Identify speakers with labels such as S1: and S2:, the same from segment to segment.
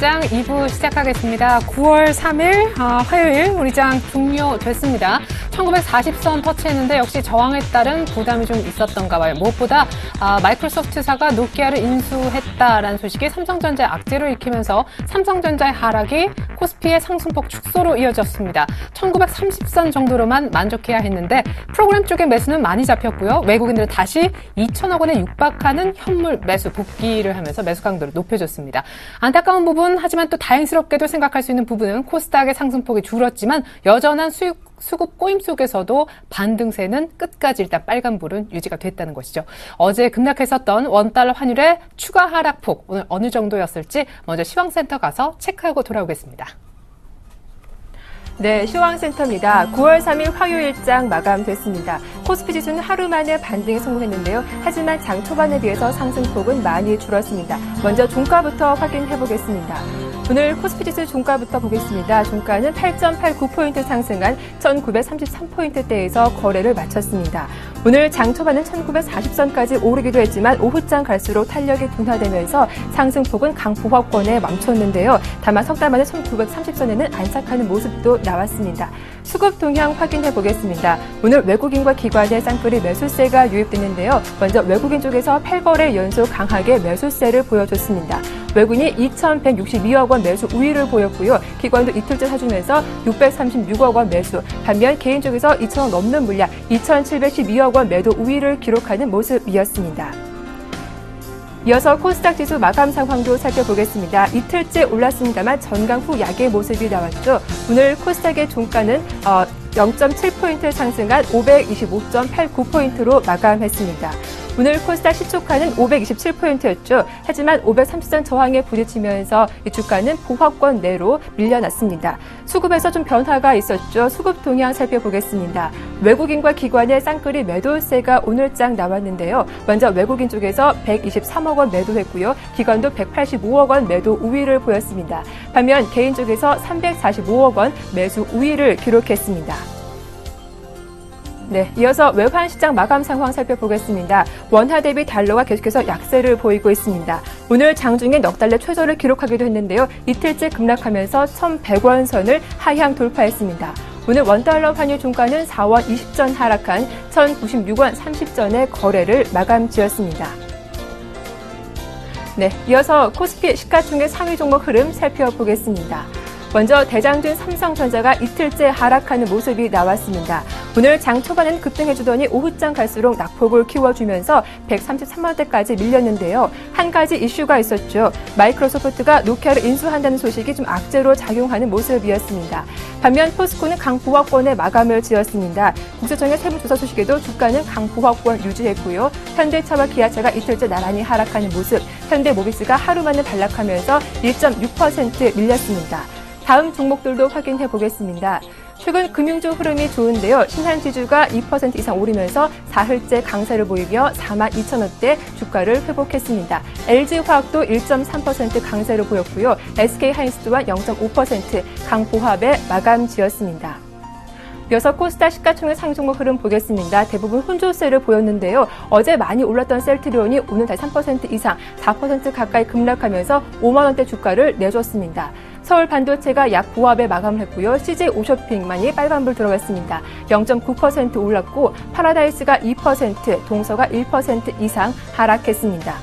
S1: 우리장 2부 시작하겠습니다. 9월 3일 화요일 우리장 종료됐습니다. 1940선 터치했는데 역시 저항에 따른 부담이 좀 있었던가 봐요. 무엇보다 마이크로소프트사가 노키아를 인수했다라는 소식이 삼성전자의 악재를 익히면서 삼성전자의 하락이 코스피의 상승폭 축소로 이어졌습니다. 1930선 정도로만 만족해야 했는데 프로그램 쪽의 매수는 많이 잡혔고요. 외국인들은 다시 2천억 원에 육박하는 현물 매수 복귀를 하면서 매수 강도를 높여줬습니다. 안타까운 부분, 하지만 또 다행스럽게도 생각할 수 있는 부분은 코스닥의 상승폭이 줄었지만 여전한 수급 꼬임 속에서도 반등세는 끝까지 일단 빨간불은 유지가 됐다는 것이죠. 어제 급락했었던 원달러 환율의 추가 하락폭 오늘 어느 정도였을지 먼저 시황센터 가서 체크하고 돌아오겠습니다.
S2: 네, 시황센터입니다. 9월 3일 화요일장 마감됐습니다. 코스피 지수는 하루 만에 반등에 성공했는데요. 하지만 장 초반에 비해서 상승폭은 많이 줄었습니다. 먼저 종가부터 확인해 보겠습니다. 오늘 코스피 지수 종가부터 보겠습니다. 종가는 8.89포인트 상승한 1933포인트대에서 거래를 마쳤습니다. 오늘 장 초반은 1940선까지 오르기도 했지만 오후장 갈수록 탄력이 둔화되면서 상승폭은 강보합권에 멈췄는데요. 다만 석 달 만에 1930선에는 안착하는 모습도 나왔습니다. 수급 동향 확인해 보겠습니다. 오늘 외국인과 기관의 쌍끌이 매수세가 유입됐는데요. 먼저 외국인 쪽에서 8거래 연속 강하게 매수세를 보여줬습니다. 외국인이 2,162억 원 매수 우위를 보였고요. 기관도 이틀째 사주면서 636억 원 매수. 반면 개인 쪽에서 2,000억 넘는 물량 2,712억 원 매도 우위를 기록하는 모습이었습니다. 이어서 코스닥 지수 마감 상황도 살펴보겠습니다. 이틀째 올랐습니다만 전강 후 약의 모습이 나왔죠. 오늘 코스닥의 종가는 0.7포인트 상승한 525.89포인트로 마감했습니다. 오늘 코스닥 시초가는 527포인트였죠. 하지만 530선 저항에 부딪히면서 이 주가는 보합권 내로 밀려났습니다. 수급에서 좀 변화가 있었죠. 수급 동향 살펴보겠습니다. 외국인과 기관의 쌍끌이 매도세가 오늘장 나왔는데요. 먼저 외국인 쪽에서 123억 원 매도했고요. 기관도 185억 원 매도 우위를 보였습니다. 반면 개인 쪽에서 345억 원 매수 우위를 기록했습니다. 네, 이어서 외환 시장 마감 상황 살펴보겠습니다. 원화 대비 달러가 계속해서 약세를 보이고 있습니다. 오늘 장중에 넉 달러 최저를 기록하기도 했는데요. 이틀째 급락하면서 1,100원 선을 하향 돌파했습니다. 오늘 원달러 환율 종가는 4원 20전 하락한 1,096원 30전의 거래를 마감 지었습니다. 네, 이어서 코스피 시가총액 상위 종목 흐름 살펴보겠습니다. 먼저 대장주인 삼성전자가 이틀째 하락하는 모습이 나왔습니다. 오늘 장 초반에는 급등해주더니 오후장 갈수록 낙폭을 키워주면서 133만원대까지 밀렸는데요. 한 가지 이슈가 있었죠. 마이크로소프트가 노키아를 인수한다는 소식이 좀 악재로 작용하는 모습이었습니다. 반면 포스코는 강보합권에 마감을 지었습니다. 국세청의 세무조사 소식에도 주가는 강보합권 유지했고요. 현대차와 기아차가 이틀째 나란히 하락하는 모습, 현대모비스가 하루 만에 반락하면서 1.6% 밀렸습니다. 다음 종목들도 확인해 보겠습니다. 최근 금융주 흐름이 좋은데요. 신한지주가 2% 이상 오르면서 사흘째 강세를 보이며 42,000원대 주가를 회복했습니다. LG화학도 1.3% 강세를 보였고요. SK하이닉스 또한 0.5% 강보합에 마감 지었습니다. 이어서 코스닥 시가총액 상위 종목 흐름 보겠습니다. 대부분 혼조세를 보였는데요. 어제 많이 올랐던 셀트리온이 오늘 다시 3% 이상, 4% 가까이 급락하면서 5만 원대 주가를 내줬습니다. 서울 반도체가 약 보합에 마감을 했고요. CJ 오쇼핑만이 빨간불 들어갔습니다. 0.9% 올랐고 파라다이스가 2%, 동서가 1% 이상 하락했습니다.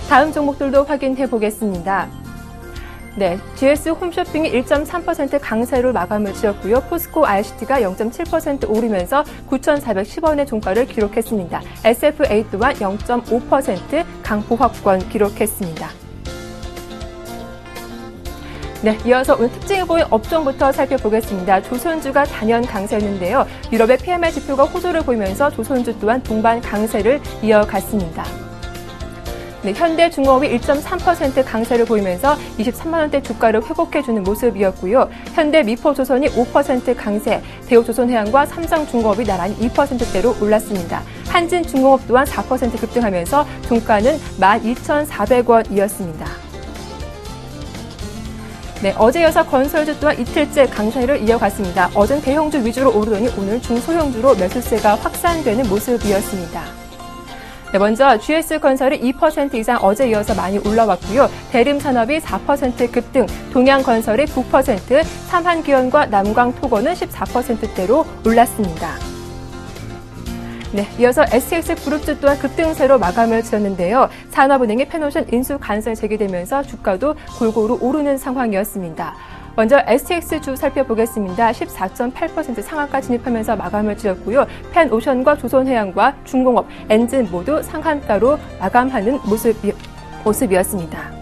S2: 다음 종목들도 확인해 보겠습니다. 네, GS 홈쇼핑이 1.3% 강세로 마감을 지었고요. 포스코 ICT가 0.7% 오르면서 9,410원의 종가를 기록했습니다. SFA 또한 0.5% 강보합권 기록했습니다. 네, 이어서 오늘 특징을 보인 업종부터 살펴보겠습니다. 조선주가 단연 강세였는데요. 유럽의 PMI 지표가 호조를 보이면서 조선주 또한 동반 강세를 이어갔습니다. 네, 현대중공업이 1.3% 강세를 보이면서 23만 원대 주가를 회복해주는 모습이었고요. 현대미포조선이 5% 강세, 대우조선해양과 삼성중공업이 나란히 2%대로 올랐습니다. 한진중공업 또한 4% 급등하면서 종가는 12,400원이었습니다. 네, 어제 이어서 건설주 또한 이틀째 강세를 이어갔습니다. 어제는 대형주 위주로 오르더니 오늘 중소형주로 매수세가 확산되는 모습이었습니다. 네, 먼저 GS건설이 2% 이상 어제 이어서 많이 올라왔고요. 대림산업이 4% 급등, 동양건설이 9%, 삼한기원과 남광토건은 14%대로 올랐습니다. 네, 이어서 STX그룹주 또한 급등세로 마감을 지었는데요. 산업은행의 펜오션 인수 가능성이 제기되면서 주가도 골고루 오르는 상황이었습니다. 먼저 STX주 살펴보겠습니다. 14.8% 상한가 진입하면서 마감을 지었고요. 펜오션과 조선해양과 중공업, 엔진 모두 상한가로 마감하는 모습이었습니다.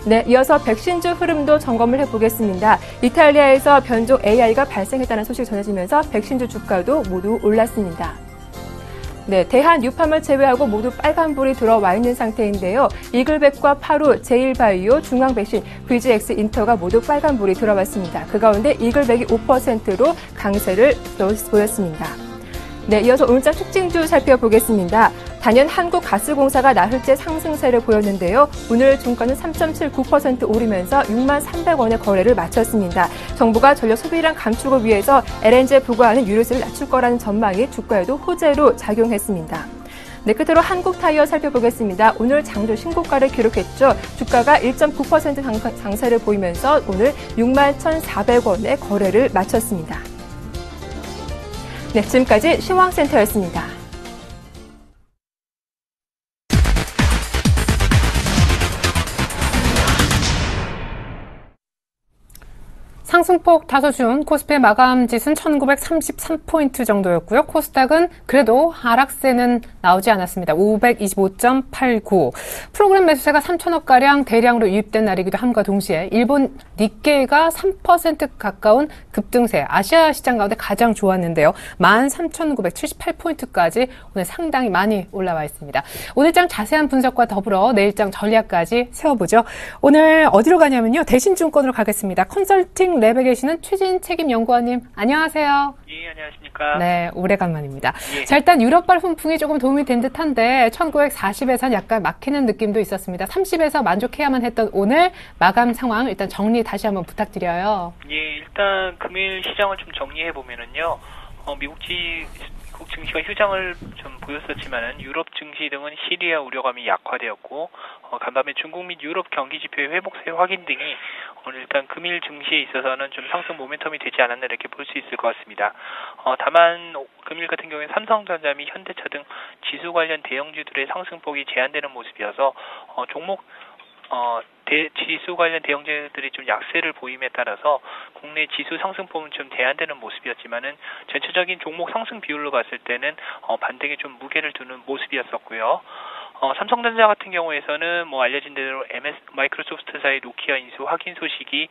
S2: 네, 이어서 백신주 흐름도 점검을 해보겠습니다. 이탈리아에서 변종 AI가 발생했다는 소식이 전해지면서 백신주 주가도 모두 올랐습니다. 네, 대한 유팜을 제외하고 모두 빨간불이 들어와 있는 상태인데요. 이글백과 파루, 제일바이오, 중앙백신, VGX 인터가 모두 빨간불이 들어왔습니다. 그 가운데 이글백이 5%로 강세를 보였습니다. 네, 이어서 오늘장 특징주 살펴보겠습니다. 단연 한국가스공사가 나흘째 상승세를 보였는데요. 오늘 종가는 3.79% 오르면서 6만 300원의 거래를 마쳤습니다. 정부가 전력 소비량 감축을 위해서 LNG에 부과하는 유류세를 낮출 거라는 전망이 주가에도 호재로 작용했습니다. 네, 끝으로 한국타이어 살펴보겠습니다. 오늘 장주 신고가를 기록했죠. 주가가 1.9% 장세를 보이면서 오늘 6만 1,400원의 거래를 마쳤습니다. 네, 지금까지 신황센터였습니다.
S1: 상승폭 다소 준 코스피 마감 지수는 1933포인트 정도였고요. 코스닥은 그래도 하락세는 나오지 않았습니다. 525.89. 프로그램 매수세가 3천억가량 대량으로 유입된 날이기도 함과 동시에 일본 니케이가 3% 가까운 급등세, 아시아 시장 가운데 가장 좋았는데요. 13,978포인트까지 오늘 상당히 많이 올라와 있습니다. 오늘장 자세한 분석과 더불어 내일장 전략까지 세워보죠. 오늘 어디로 가냐면요. 대신증권으로 가겠습니다. 컨설팅 랩에 계시는 최진 책임연구원님, 안녕하세요.
S3: 예, 안녕하십니까.
S1: 네, 오래간만입니다.
S3: 예.
S1: 자, 일단 유럽발 훈풍이 조금 도움이 된 듯한데 1940에선 약간 막히는 느낌도 있었습니다. 30에서 만족해야만 했던 오늘 마감 상황 일단 정리 다시 한번 부탁드려요.
S3: 예, 일단 금일 시장을 좀 정리해 보면은요. 미국 증시가 휴장을 좀 보였었지만은 유럽 증시 등은 시리아 우려감이 약화되었고 간밤에 중국 및 유럽 경기 지표의 회복세 확인 등이 오늘 일단 금일 증시에 있어서는 좀 상승 모멘텀이 되지 않았나 이렇게 볼 수 있을 것 같습니다. 다만 금일 같은 경우에 삼성전자 및 현대차 등 지수 관련 대형주들의 상승폭이 제한되는 모습이어서 종목 지수 관련 대형주들이 좀 약세를 보임에 따라서 국내 지수 상승폭은 좀 제한되는 모습이었지만은 전체적인 종목 상승 비율로 봤을 때는 반등에 좀 무게를 두는 모습이었었고요. 삼성전자 같은 경우에서는 알려진 대로 마이크로소프트사의 노키아 인수 확인 소식이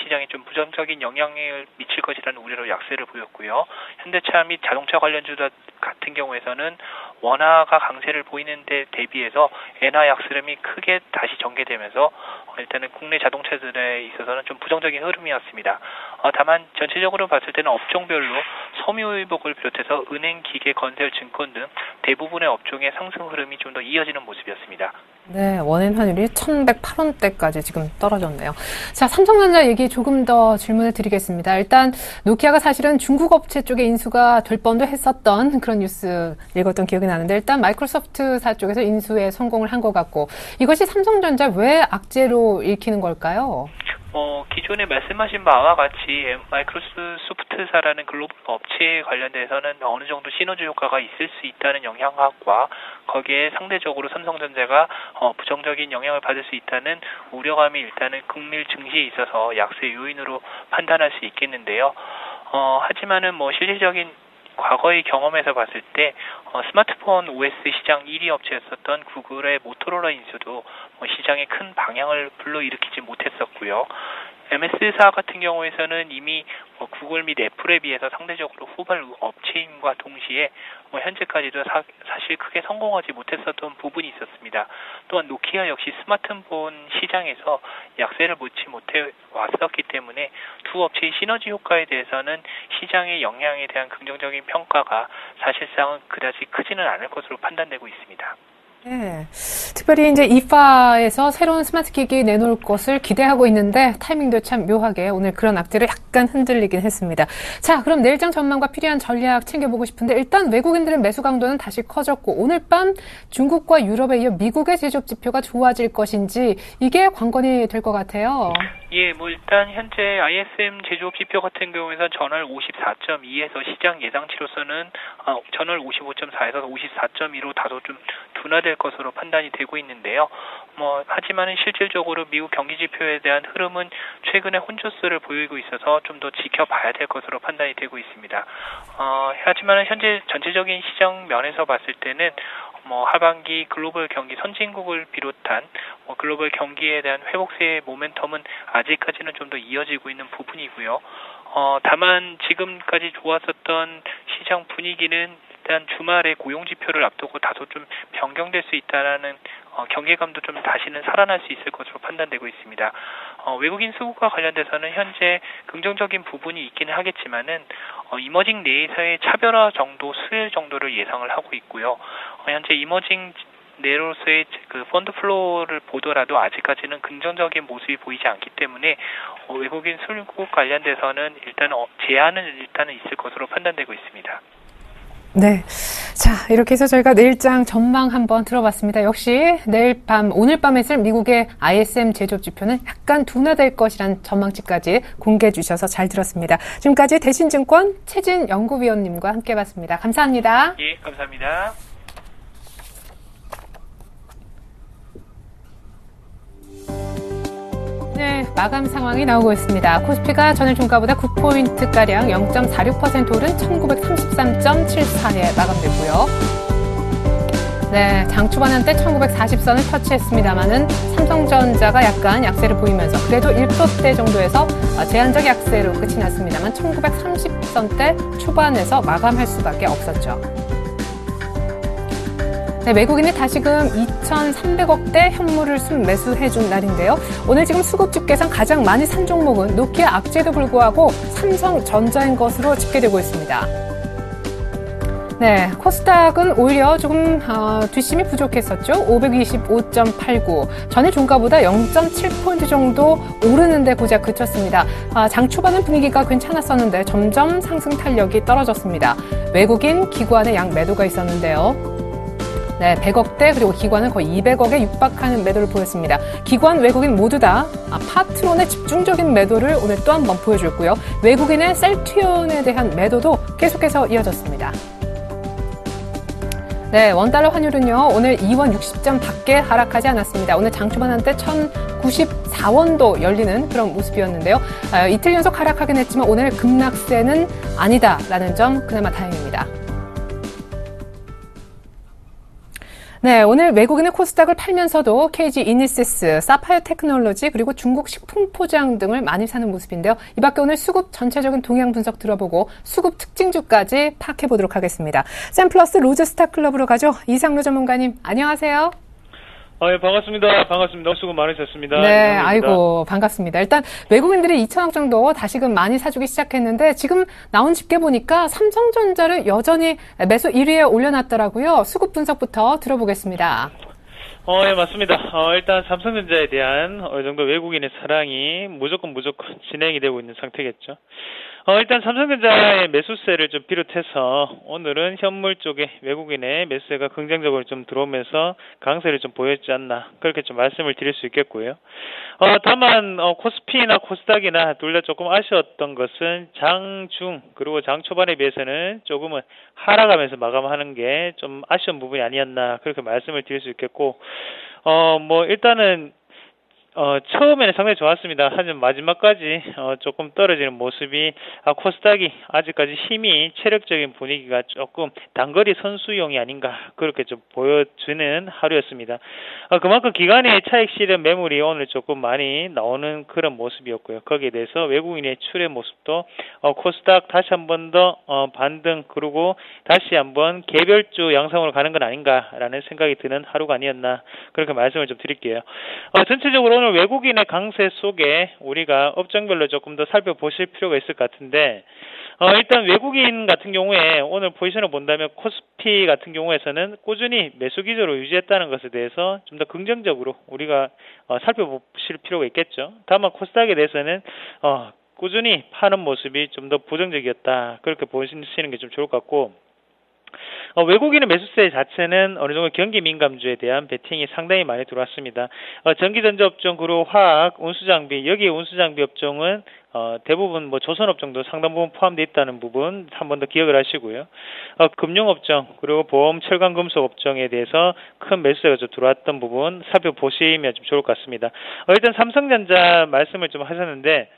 S3: 시장에 좀 부정적인 영향을 미칠 것이라는 우려로 약세를 보였고요. 현대차 및 자동차 관련주들 같은 경우에서는 원화가 강세를 보이는 데 대비해서 엔화 약세름이 크게 다시 전개되면서 일단은 국내 자동차들에 있어서는 좀 부정적인 흐름이었습니다. 다만 전체적으로 봤을 때는 업종별로 섬유의복을 비롯해서 은행, 기계, 건설, 증권 등 대부분의 업종의 상승 흐름이 좀 더 이어지는 모습이었습니다.
S1: 네, 원엔 환율이 1,108원대까지 지금 떨어졌네요. 자, 삼성전자 얘기 조금 더 질문을 드리겠습니다. 일단 노키아가 사실은 중국 업체 쪽에 인수가 될 뻔도 했었던 그런 뉴스 읽었던 기억이 나는데 일단 마이크로소프트사 쪽에서 인수에 성공을 한 것 같고 이것이 삼성전자 왜 악재로 읽히는 걸까요?
S3: 기존에 말씀하신 바와 같이 마이크로소프트사라는 글로벌 업체에 관련돼서는 어느 정도 시너지 효과가 있을 수 있다는 영향과 거기에 상대적으로 삼성전자가 부정적인 영향을 받을 수 있다는 우려감이 일단은 금일 증시에 있어서 약세 요인으로 판단할 수 있겠는데요. 하지만은 실질적인 과거의 경험에서 봤을 때 스마트폰 OS 시장 1위 업체였었던 구글의 모토로라 인수도 시장에 큰 방향을 불러일으키지 못했었고요. MS사 같은 경우에서는 이미 구글 및 애플에 비해서 상대적으로 후발 업체임과 동시에 현재까지도 사실 크게 성공하지 못했었던 부분이 있었습니다. 또한 노키아 역시 스마트폰 시장에서 약세를 못치 못해 왔었기 때문에 두 업체의 시너지 효과에 대해서는 시장의 영향에 대한 긍정적인 평가가 사실상은 그다지 크지는 않을 것으로 판단되고 있습니다.
S1: 네. 특별히 이제 이파에서 새로운 스마트 기기 내놓을 것을 기대하고 있는데 타이밍도 참 묘하게 오늘 그런 악재로 약간 흔들리긴 했습니다. 자, 그럼 내일장 전망과 필요한 전략 챙겨보고 싶은데 일단 외국인들의 매수 강도는 다시 커졌고 오늘 밤 중국과 유럽에 이어 미국의 제조업 지표가 좋아질 것인지 이게 관건이 될 것 같아요.
S3: 예, 뭐 일단 현재 ISM 제조업 지표 같은 경우에는 전월 54.2에서 시장 예상치로서는 전월 55.4에서 54.2로 다소 좀 둔화될 것으로 판단이 되고 있는데요. 뭐 하지만은 실질적으로 미국 경기 지표에 대한 흐름은 최근에 혼조세를 보이고 있어서 좀 더 지켜봐야 될 것으로 판단이 되고 있습니다. 하지만은 현재 전체적인 시장 면에서 봤을 때는 뭐 하반기 글로벌 경기 선진국을 비롯한 글로벌 경기에 대한 회복세의 모멘텀은 아직까지는 좀 더 이어지고 있는 부분이고요. 다만 지금까지 좋았었던 시장 분위기는 일단 주말에 고용 지표를 앞두고 다소 좀 변경될 수 있다라는 경계감도 좀 다시는 살아날 수 있을 것으로 판단되고 있습니다. 외국인 수급과 관련돼서는 현재 긍정적인 부분이 있기는 하겠지만은 이머징 내에서의 차별화 정도, 수혜 정도를 예상을 하고 있고요. 현재 이머징 내로서의 그 펀드 플로우를 보더라도 아직까지는 긍정적인 모습이 보이지 않기 때문에 외국인 수급 관련돼서는 일단 제한은 일단은 있을 것으로 판단되고 있습니다.
S1: 네. 자, 이렇게 해서 저희가 내일장 전망 한번 들어봤습니다. 역시 오늘 밤에 있을 미국의 ISM 제조업 지표는 약간 둔화될 것이란 전망치까지 공개해 주셔서 잘 들었습니다. 지금까지 대신증권 최진 연구위원님과 함께 봤습니다. 감사합니다.
S3: 예, 감사합니다.
S1: 네, 마감 상황이 나오고 있습니다. 코스피가 전일 종가보다 9포인트가량 0.46% 오른 1933.74에 마감됐고요. 네, 장 초반 한때 1940선을 터치했습니다만은 삼성전자가 약간 약세를 보이면서 그래도 1%대 정도에서 제한적 약세로 끝이 났습니다만 1930선대 초반에서 마감할 수밖에 없었죠. 네, 외국인이 다시금 2,300억대 현물을 순매수해준 날인데요. 오늘 지금 수급 집계상 가장 많이 산 종목은 노키아 악재도 불구하고 삼성전자인 것으로 집계되고 있습니다. 네, 코스닥은 오히려 조금 뒷심이 부족했었죠. 525.89. 전일 종가보다 0.7포인트 정도 오르는데 고작 그쳤습니다. 장 초반은 분위기가 괜찮았었는데 점점 상승 탄력이 떨어졌습니다. 외국인, 기관의 양 매도가 있었는데요. 네, 100억대 그리고 기관은 거의 200억에 육박하는 매도를 보였습니다. 기관, 외국인 모두 다 파트론의 집중적인 매도를 오늘 또 한 번 보여줬고요. 외국인의 셀트리온에 대한 매도도 계속해서 이어졌습니다. 네, 원달러 환율은요, 오늘 2원 60점 밖에 하락하지 않았습니다. 오늘 장초반 한때 1,094원도 열리는 그런 모습이었는데요. 이틀 연속 하락하긴 했지만 오늘 급락세는 아니다라는 점 그나마 다행입니다. 네, 오늘 외국인의 코스닥을 팔면서도 KG 이니시스, 사파이어 테크놀로지 그리고 중국 식품 포장 등을 많이 사는 모습인데요. 이 밖에 오늘 수급 전체적인 동향 분석 들어보고 수급 특징주까지 파악해보도록 하겠습니다. 샘플러스 로즈스타클럽으로 가죠. 이상로 전문가님, 안녕하세요.
S4: 예, 반갑습니다. 수고 많으셨습니다.
S1: 네, 아이고, 반갑습니다. 일단 외국인들이 2천억 정도 다시금 많이 사주기 시작했는데 지금 나온 집계 보니까 삼성전자를 여전히 매수 1위에 올려놨더라고요. 수급 분석부터 들어보겠습니다.
S4: 예, 맞습니다. 일단 삼성전자에 대한 어느 정도 외국인의 사랑이 무조건 진행이 되고 있는 상태겠죠. 일단 삼성전자의 매수세를 좀 비롯해서 오늘은 현물 쪽에 외국인의 매수세가 긍정적으로 좀 들어오면서 강세를 좀 보였지 않나 그렇게 좀 말씀을 드릴 수 있겠고요. 다만 코스피나 코스닥이나 둘 다 조금 아쉬웠던 것은 장중 그리고 장 초반에 비해서는 조금은 하락하면서 마감하는 게 좀 아쉬운 부분이 아니었나 그렇게 말씀을 드릴 수 있겠고 뭐 일단은 처음에는 상당히 좋았습니다. 하지만 마지막까지 조금 떨어지는 모습이 코스닥이 아직까지 힘이 체력적인 분위기가 조금 단거리 선수용이 아닌가 그렇게 좀 보여주는 하루였습니다. 그만큼 기간의 차익 실현 매물이 오늘 조금 많이 나오는 그런 모습이었고요. 거기에 대해서 외국인의 출의 모습도 코스닥 다시 한 번 더 반등 그리고 다시 한번 개별주 양상으로 가는 건 아닌가라는 생각이 드는 하루가 아니었나 그렇게 말씀을 좀 드릴게요. 전체적으로 오늘 오늘 외국인의 강세 속에 우리가 업종별로 조금 더 살펴보실 필요가 있을 것 같은데, 일단 외국인 같은 경우에 오늘 포지션을 본다면 코스피 같은 경우에서는 꾸준히 매수 기조로 유지했다는 것에 대해서 좀 더 긍정적으로 우리가 살펴보실 필요가 있겠죠. 다만 코스닥에 대해서는 꾸준히 파는 모습이 좀 더 부정적이었다. 그렇게 보시는 게 좀 좋을 것 같고, 외국인의 매수세 자체는 어느 정도 경기 민감주에 대한 베팅이 상당히 많이 들어왔습니다. 전기전자업종, 그리고 화학, 운수장비, 여기에 운수장비 업종은 대부분 뭐 조선업종도 상당 부분 포함되어 있다는 부분 한 번 더 기억을 하시고요. 금융업종, 그리고 보험, 철강, 금속 업종에 대해서 큰 매수세가 좀 들어왔던 부분 살펴보시면 좀 좋을 것 같습니다. 일단 삼성전자 말씀을 좀 하셨는데,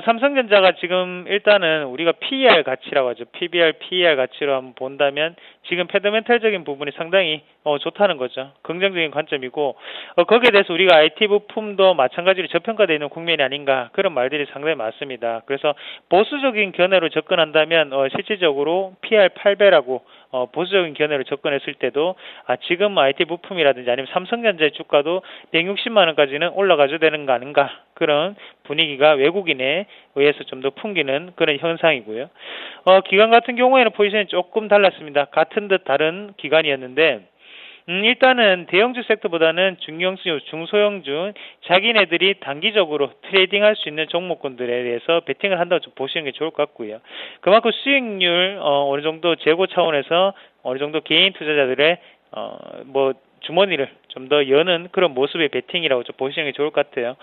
S4: 삼성전자가 지금 일단은 우리가 PER 가치라고 하죠. PBR, PER 가치로 한번 본다면 지금 펀더멘탈적인 부분이 상당히 좋다는 거죠. 긍정적인 관점이고, 거기에 대해서 우리가 IT 부품도 마찬가지로 저평가되어 있는 국면이 아닌가, 그런 말들이 상당히 많습니다. 그래서 보수적인 견해로 접근한다면 실질적으로 PER 8배라고 보수적인 견해로 접근했을 때도 지금 IT 부품이라든지 아니면 삼성전자의 주가도 160만 원까지는 올라가줘야 되는 거 아닌가, 그런 분위기가 외국인에 의해서 좀 더 풍기는 그런 현상이고요. 기관 같은 경우에는 포지션이 조금 달랐습니다. 같은 듯 다른 기관이었는데, 일단은 대형주 섹터보다는 중형주, 중소형주, 자기네들이 단기적으로 트레이딩할 수 있는 종목군들에 대해서 베팅을 한다고 좀 보시는 게 좋을 것 같고요. 그만큼 수익률 어느 정도 재고 차원에서 어느 정도 개인 투자자들의 주머니를 좀 더 여는 그런 모습의 베팅이라고 좀 보시는 게 좋을 것 같아요.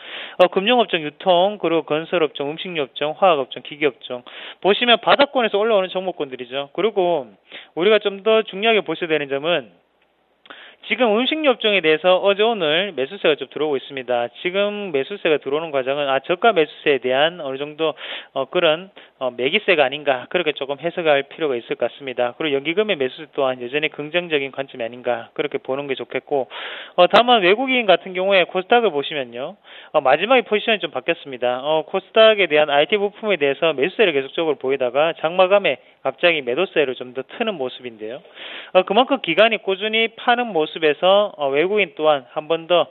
S4: 금융업종, 유통, 그리고 건설업종, 음식료업종, 화학업종, 기계업종 보시면 바닥권에서 올라오는 종목군들이죠. 그리고 우리가 좀 더 중요하게 보셔야 되는 점은 지금 음식료 업종에 대해서 어제 오늘 매수세가 좀 들어오고 있습니다. 지금 매수세가 들어오는 과정은 저가 매수세에 대한 어느 정도 그런 매기세가 아닌가, 그렇게 조금 해석할 필요가 있을 것 같습니다. 그리고 연기금의 매수세 또한 여전히 긍정적인 관점이 아닌가, 그렇게 보는 게 좋겠고, 다만 외국인 같은 경우에 코스닥을 보시면요, 마지막에 포지션이 좀 바뀌었습니다. 코스닥에 대한 IT 부품에 대해서 매수세를 계속적으로 보이다가 장마감에 갑자기 매도세를 좀 더 트는 모습인데요. 그만큼 기관이 꾸준히 파는 모습에서 외국인 또한 한 번 더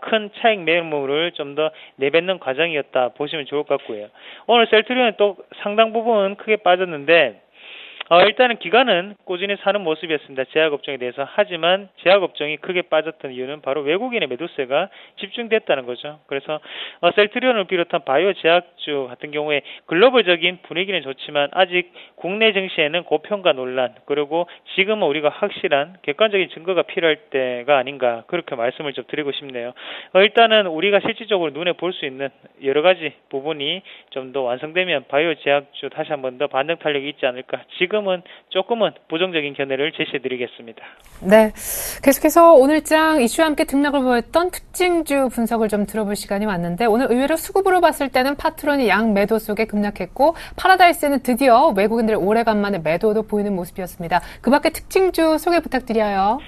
S4: 큰 차익 매물을 좀 더 내뱉는 과정이었다 보시면 좋을 것 같고요. 오늘 셀트리온은 또 상당 부분 크게 빠졌는데, 일단은 기관은 꾸준히 사는 모습이었습니다. 제약업종에 대해서. 하지만 제약업종이 크게 빠졌던 이유는 바로 외국인의 매도세가 집중됐다는 거죠. 그래서 셀트리온을 비롯한 바이오 제약주 같은 경우에 글로벌적인 분위기는 좋지만 아직 국내 증시에는 고평가 논란, 그리고 지금은 우리가 확실한 객관적인 증거가 필요할 때가 아닌가, 그렇게 말씀을 좀 드리고 싶네요. 일단은 우리가 실질적으로 눈에 볼 수 있는 여러 가지 부분이 좀 더 완성되면 바이오 제약주 다시 한 번 더 반등 탄력이 있지 않을까, 지금은 조금은 부정적인 견해를 제시해드리겠습니다.
S1: 네, 계속해서 오늘장 이슈와 함께 등락을 보였던 특징주 분석을 좀 들어볼 시간이 왔는데, 오늘 의외로 수급으로 봤을 때는 파트론이 양 매도 속에 급락했고, 파라다이스는 드디어 외국인들의 오래간만에 매도도 보이는 모습이었습니다. 그 밖에 특징주 소개 부탁드려요.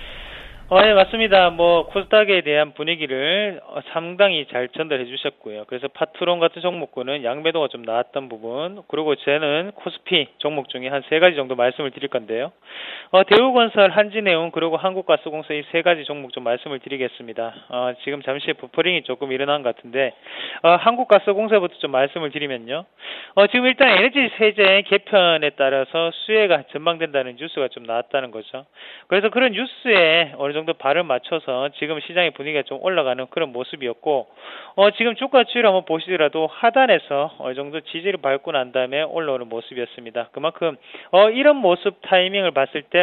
S4: 네, 맞습니다. 코스닥에 대한 분위기를 상당히 잘 전달해 주셨고요. 그래서 파트론 같은 종목군은 양매도가 좀 나왔던 부분, 그리고 저는 코스피 종목 중에 한 3가지 정도 말씀을 드릴 건데요. 대우건설, 한진해운, 그리고 한국가스공사 이 3가지 종목 좀 말씀을 드리겠습니다. 지금 잠시 버퍼링이 조금 일어난 것 같은데, 한국가스공사부터 좀 말씀을 드리면요. 지금 일단 에너지 세제 개편에 따라서 수혜가 전망된다는 뉴스가 좀 나왔다는 거죠. 그래서 그런 뉴스에 어느 정도 발을 맞춰서 지금 시장의 분위기가 좀 올라가는 그런 모습이었고, 지금 주가 추이를 한번 보시더라도 하단에서 어느 정도 지지를 밟고 난 다음에 올라오는 모습이었습니다. 그만큼 이런 모습 타이밍을 봤을 때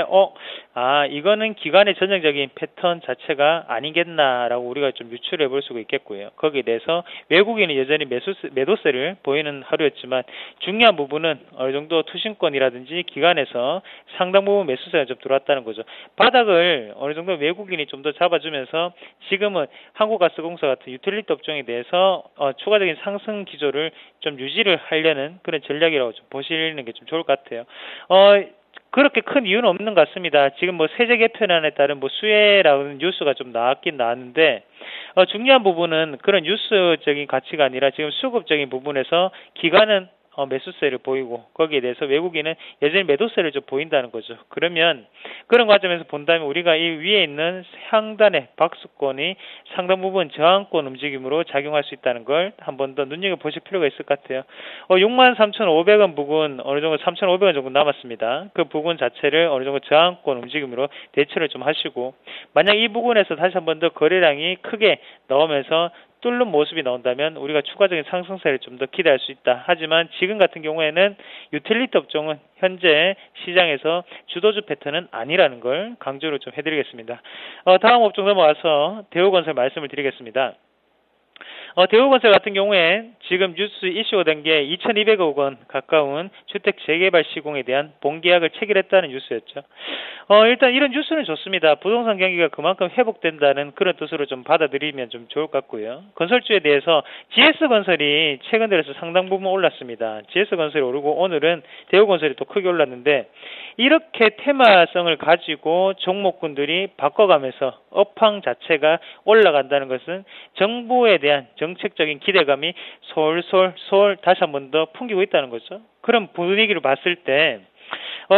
S4: 이거는 기관의 전형적인 패턴 자체가 아니겠나라고 우리가 좀 유추를 해볼 수가 있겠고요. 거기에 대해서 외국인은 여전히 매도세를 보이는 하루였지만, 중요한 부분은 어느 정도 투신권이라든지 기관에서 상당 부분 매수세가 좀 들어왔다는 거죠. 바닥을 어느 정도 외국인이 좀 더 잡아주면서 지금은 한국가스공사 같은 유틸리티 업종에 대해서 추가적인 상승 기조를 좀 유지를 하려는 그런 전략이라고 좀 보시는 게 좀 좋을 것 같아요. 그렇게 큰 이유는 없는 것 같습니다. 지금 세제 개편안에 따른 수혜라는 뉴스가 좀 나왔긴 나왔는데, 중요한 부분은 그런 뉴스적인 가치가 아니라 지금 수급적인 부분에서 기관은 매수세를 보이고 거기에 대해서 외국인은 여전히 매도세를 좀 보인다는 거죠. 그러면 그런 과정에서 본다면 우리가 이 위에 있는 상단의 박스권이 상당 부분 저항권 움직임으로 작용할 수 있다는 걸 한 번 더 눈여겨보실 필요가 있을 것 같아요. 63,500원 부근 어느 정도 3,500원 정도 남았습니다. 그 부근 자체를 어느 정도 저항권 움직임으로 대처를 좀 하시고 만약 이 부근에서 다시 한 번 더 거래량이 크게 나오면서 뚫는 모습이 나온다면 우리가 추가적인 상승세를 좀 더 기대할 수 있다. 하지만 지금 같은 경우에는 유틸리티 업종은 현재 시장에서 주도주 패턴은 아니라는 걸 강조를 좀 해드리겠습니다. 다음 업종 넘어와서 대우건설 말씀을 드리겠습니다. 대우건설 같은 경우에 지금 뉴스 이슈가 된 게 2,200억 원 가까운 주택 재개발 시공에 대한 본계약을 체결했다는 뉴스였죠. 일단 이런 뉴스는 좋습니다. 부동산 경기가 그만큼 회복된다는 그런 뜻으로 좀 받아들이면 좀 좋을 것 같고요. 건설주에 대해서 GS건설이 최근 들어서 상당 부분 올랐습니다. GS건설이 오르고 오늘은 대우건설이 또 크게 올랐는데 이렇게 테마성을 가지고 종목군들이 바꿔가면서 업황 자체가 올라간다는 것은 정부에 대한 정책적인 기대감이 솔솔 다시 한 번 더 풍기고 있다는 거죠. 그런 분위기를 봤을 때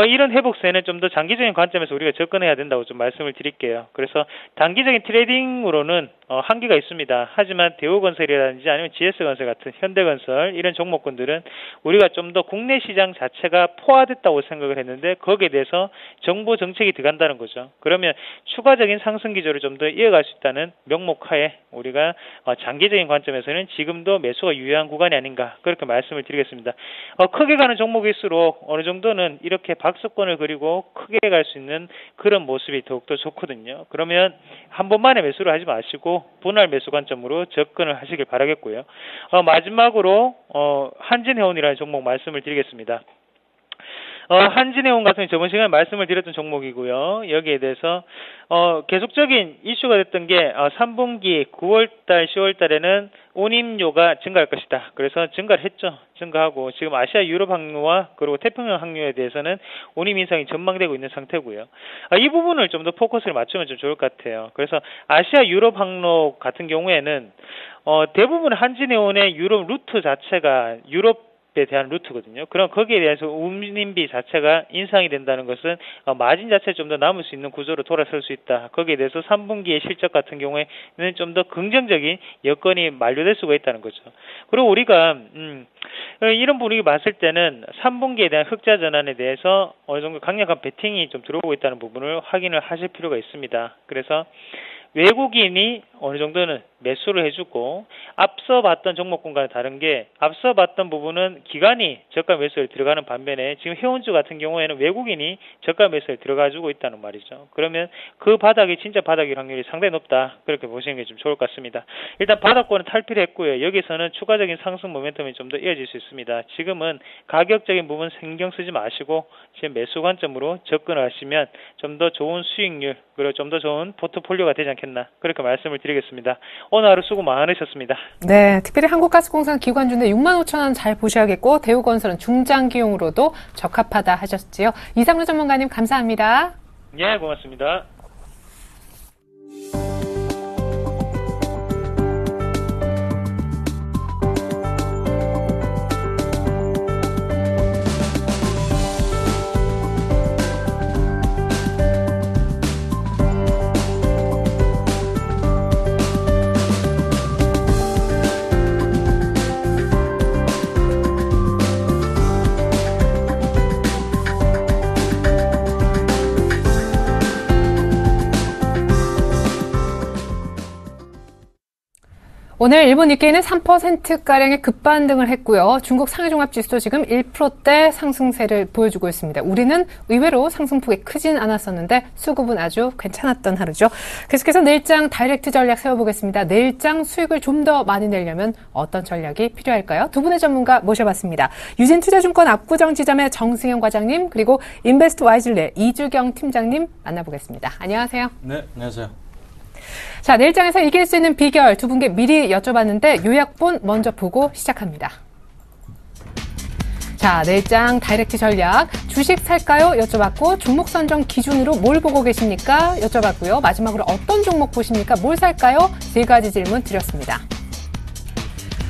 S4: 이런 회복세는 좀 더 장기적인 관점에서 우리가 접근해야 된다고 좀 말씀을 드릴게요. 그래서 단기적인 트레이딩으로는 한계가 있습니다. 하지만 대우건설이라든지 아니면 GS건설 같은 현대건설 이런 종목군들은 우리가 좀 더 국내 시장 자체가 포화됐다고 생각을 했는데 거기에 대해서 정부 정책이 들어간다는 거죠. 그러면 추가적인 상승 기조를 좀 더 이어갈 수 있다는 명목하에 우리가 장기적인 관점에서는 지금도 매수가 유효한 구간이 아닌가 그렇게 말씀을 드리겠습니다. 크게 가는 종목일수록 어느 정도는 이렇게 박스권을 그리고 크게 갈 수 있는 그런 모습이 더욱더 좋거든요. 그러면 한 번만에 매수를 하지 마시고 분할 매수 관점으로 접근을 하시길 바라겠고요. 마지막으로 한진해운이라는 종목 말씀을 드리겠습니다. 한진해운 같은 저번 시간에 말씀을 드렸던 종목이고요. 여기에 대해서 계속적인 이슈가 됐던 게 3분기 9월달, 10월달에는 운임료가 증가할 것이다. 그래서 증가를 했죠. 증가하고 지금 아시아 유럽 항로와 그리고 태평양 항로에 대해서는 운임 인상이 전망되고 있는 상태고요. 이 부분을 좀 더 포커스를 맞추면 좀 좋을 것 같아요. 그래서 아시아 유럽 항로 같은 경우에는 대부분 한진해운의 유럽 루트 자체가 유럽에 대한 루트거든요. 그럼 거기에 대해서 운임비 자체가 인상이 된다는 것은 마진 자체 좀 더 남을 수 있는 구조로 돌아설 수 있다. 거기에 대해서 3분기의 실적 같은 경우에는 좀 더 긍정적인 여건이 만료될 수가 있다는 거죠. 그리고 우리가 이런 분위기 봤을 때는 3분기에 대한 흑자 전환에 대해서 어느 정도 강력한 베팅이 좀 들어오고 있다는 부분을 확인을 하실 필요가 있습니다. 그래서 외국인이 어느 정도는 매수를 해주고 앞서 봤던 종목군과는 다른 게 앞서 봤던 부분은 기관이 저가 매수를 들어가는 반면에 지금 해운주 같은 경우에는 외국인이 저가 매수를 들어가주고 있다는 말이죠. 그러면 그 바닥이 진짜 바닥일 확률이 상당히 높다. 그렇게 보시는 게 좀 좋을 것 같습니다. 일단 바닥권은 탈피를 했고요. 여기서는 추가적인 상승 모멘텀이 좀 더 이어질 수 있습니다. 지금은 가격적인 부분 신경 쓰지 마시고 지금 매수 관점으로 접근을 하시면 좀 더 좋은 수익률 그리고 좀 더 좋은 포트폴리오가 되지 않겠나 그렇게 말씀을 드리겠습니다. 오늘 하루 수고 많으셨습니다.
S1: 네, 특별히 한국가스공사는 기관주인데 65,000원 잘 보셔야겠고 대우건설은 중장기용으로도 적합하다 하셨지요. 이상로 전문가님 감사합니다.
S4: 예, 고맙습니다.
S1: 오늘 일본 니케이는 3%가량의 급반등을 했고요. 중국 상해종합지수도 지금 1%대 상승세를 보여주고 있습니다. 우리는 의외로 상승폭이 크진 않았었는데 수급은 아주 괜찮았던 하루죠. 계속해서 내일장 다이렉트 전략 세워보겠습니다. 내일장 수익을 좀 더 많이 내려면 어떤 전략이 필요할까요? 두 분의 전문가 모셔봤습니다. 유진투자증권 압구정지점의 정승현 과장님 그리고 인베스트 와이즐의 이주경 팀장님 만나보겠습니다. 안녕하세요.
S5: 네, 안녕하세요.
S1: 자, 내일장에서 이길 수 있는 비결 두 분께 미리 여쭤봤는데 요약본 먼저 보고 시작합니다. 자, 내일장 다이렉트 전략 주식 살까요? 여쭤봤고 종목 선정 기준으로 뭘 보고 계십니까? 여쭤봤고요. 마지막으로 어떤 종목 보십니까? 뭘 살까요? 세 가지 질문 드렸습니다.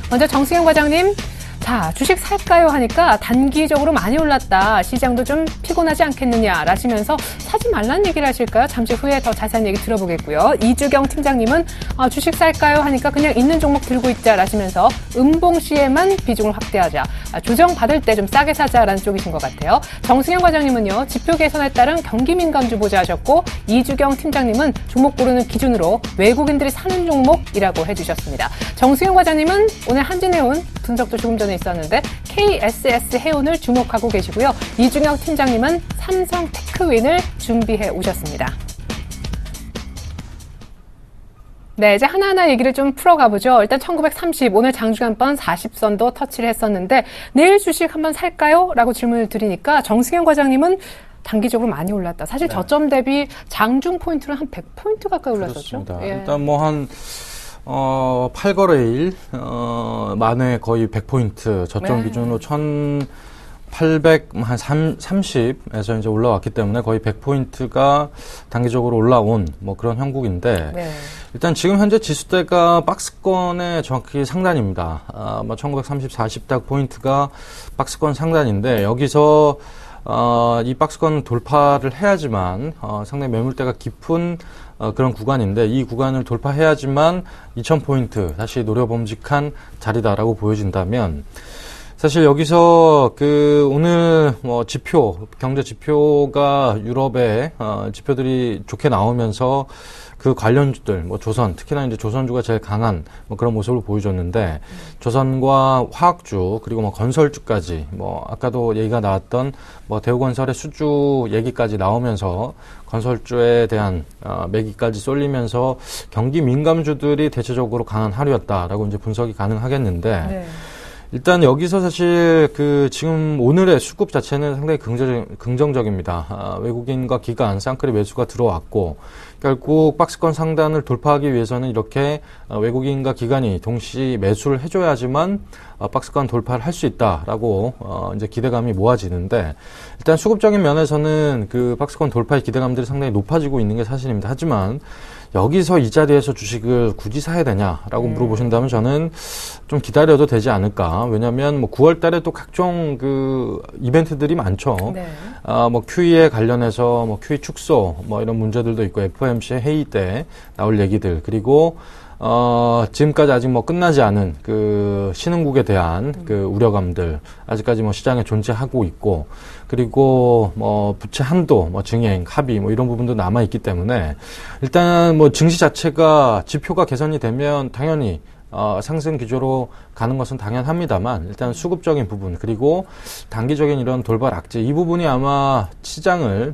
S1: 먼저 정승현 과장님, 자, 주식 살까요 하니까 단기적으로 많이 올랐다. 시장도 좀 피곤하지 않겠느냐 라시면서 사지 말라는 얘기를 하실까요? 잠시 후에 더 자세한 얘기 들어보겠고요. 이주경 팀장님은 주식 살까요 하니까 그냥 있는 종목 들고 있자 라시면서 음봉시에만 비중을 확대하자. 조정 받을 때 좀 싸게 사자라는 쪽이신 것 같아요. 정승현 과장님은요. 지표 개선에 따른 경기 민감주 보자 하셨고 이주경 팀장님은 종목 고르는 기준으로 외국인들이 사는 종목이라고 해주셨습니다. 정승현 과장님은 오늘 한진해운 분석도 조금 전에 있었는데 KSS 해운을 주목하고 계시고요. 이중영 팀장님은 삼성 테크윈을 준비해 오셨습니다. 네, 이제 하나하나 얘기를 좀 풀어가보죠. 일단 1930, 오늘 장중한번 40선도 터치를 했었는데 내일 주식 한번 살까요? 라고 질문을 드리니까 정승현 과장님은 단기적으로 많이 올랐다. 사실
S5: 네.
S1: 저점 대비 장중 포인트는 한 100포인트 가까이 올랐었죠.
S5: 그렇습니다.
S1: 예.
S5: 일단 뭐 한 8거래일 만에 거의 100포인트 저점
S1: 네.
S5: 기준으로 1830에서 이제 올라왔기 때문에 거의 100포인트가 단기적으로 올라온 뭐 그런 형국인데
S1: 네.
S5: 일단 지금 현재 지수대가 박스권의 정확히 상단입니다. 뭐 1930, 40딱 포인트가 박스권 상단인데 여기서 이 박스권 돌파를 해야지만 상당히 매물대가 깊은 그런 구간인데 이 구간을 돌파해야지만 2000포인트 다시 노려봄직한 자리다라고 보여진다면 사실 여기서 오늘 뭐 경제 지표가 유럽의 지표들이 좋게 나오면서 그 관련주들, 뭐 조선, 특히나 이제 조선주가 제일 강한 뭐 그런 모습을 보여줬는데, 조선과 화학주, 그리고 뭐 건설주까지, 뭐 아까도 얘기가 나왔던 뭐 대우건설의 수주 얘기까지 나오면서 건설주에 대한 매기까지 쏠리면서 경기 민감주들이 대체적으로 강한 하루였다라고 이제 분석이 가능하겠는데,
S1: 네.
S5: 일단 여기서 사실 지금 오늘의 수급 자체는 상당히 긍정적입니다. 외국인과 기관, 쌍끌이 매수가 들어왔고, 결국 박스권 상단을 돌파하기 위해서는 이렇게 외국인과 기관이 동시 매수를 해줘야지만 박스권 돌파를 할 수 있다라고 이제 기대감이 모아지는데, 일단 수급적인 면에서는 그 박스권 돌파의 기대감들이 상당히 높아지고 있는 게 사실입니다. 하지만 여기서 이 자리에서 주식을 굳이 사야 되냐라고 물어보신다면 저는 좀 기다려도 되지 않을까. 왜냐하면 뭐 9월 달에 또 각종 이벤트들이 많죠.
S1: 네.
S5: 뭐 QE에 관련해서 뭐 QE 축소 뭐 이런 문제들도 있고 FOMC 회의 때 나올 얘기들, 그리고 지금까지 아직 뭐 끝나지 않은 신흥국에 대한 우려감들 아직까지 뭐 시장에 존재하고 있고, 그리고 뭐 부채 한도, 뭐 증행, 합의 뭐 이런 부분도 남아 있기 때문에 일단 뭐 증시 자체가 지표가 개선이 되면 당연히 상승 기조로 가는 것은 당연합니다만, 일단 수급적인 부분, 그리고 단기적인 이런 돌발 악재, 이 부분이 아마 시장을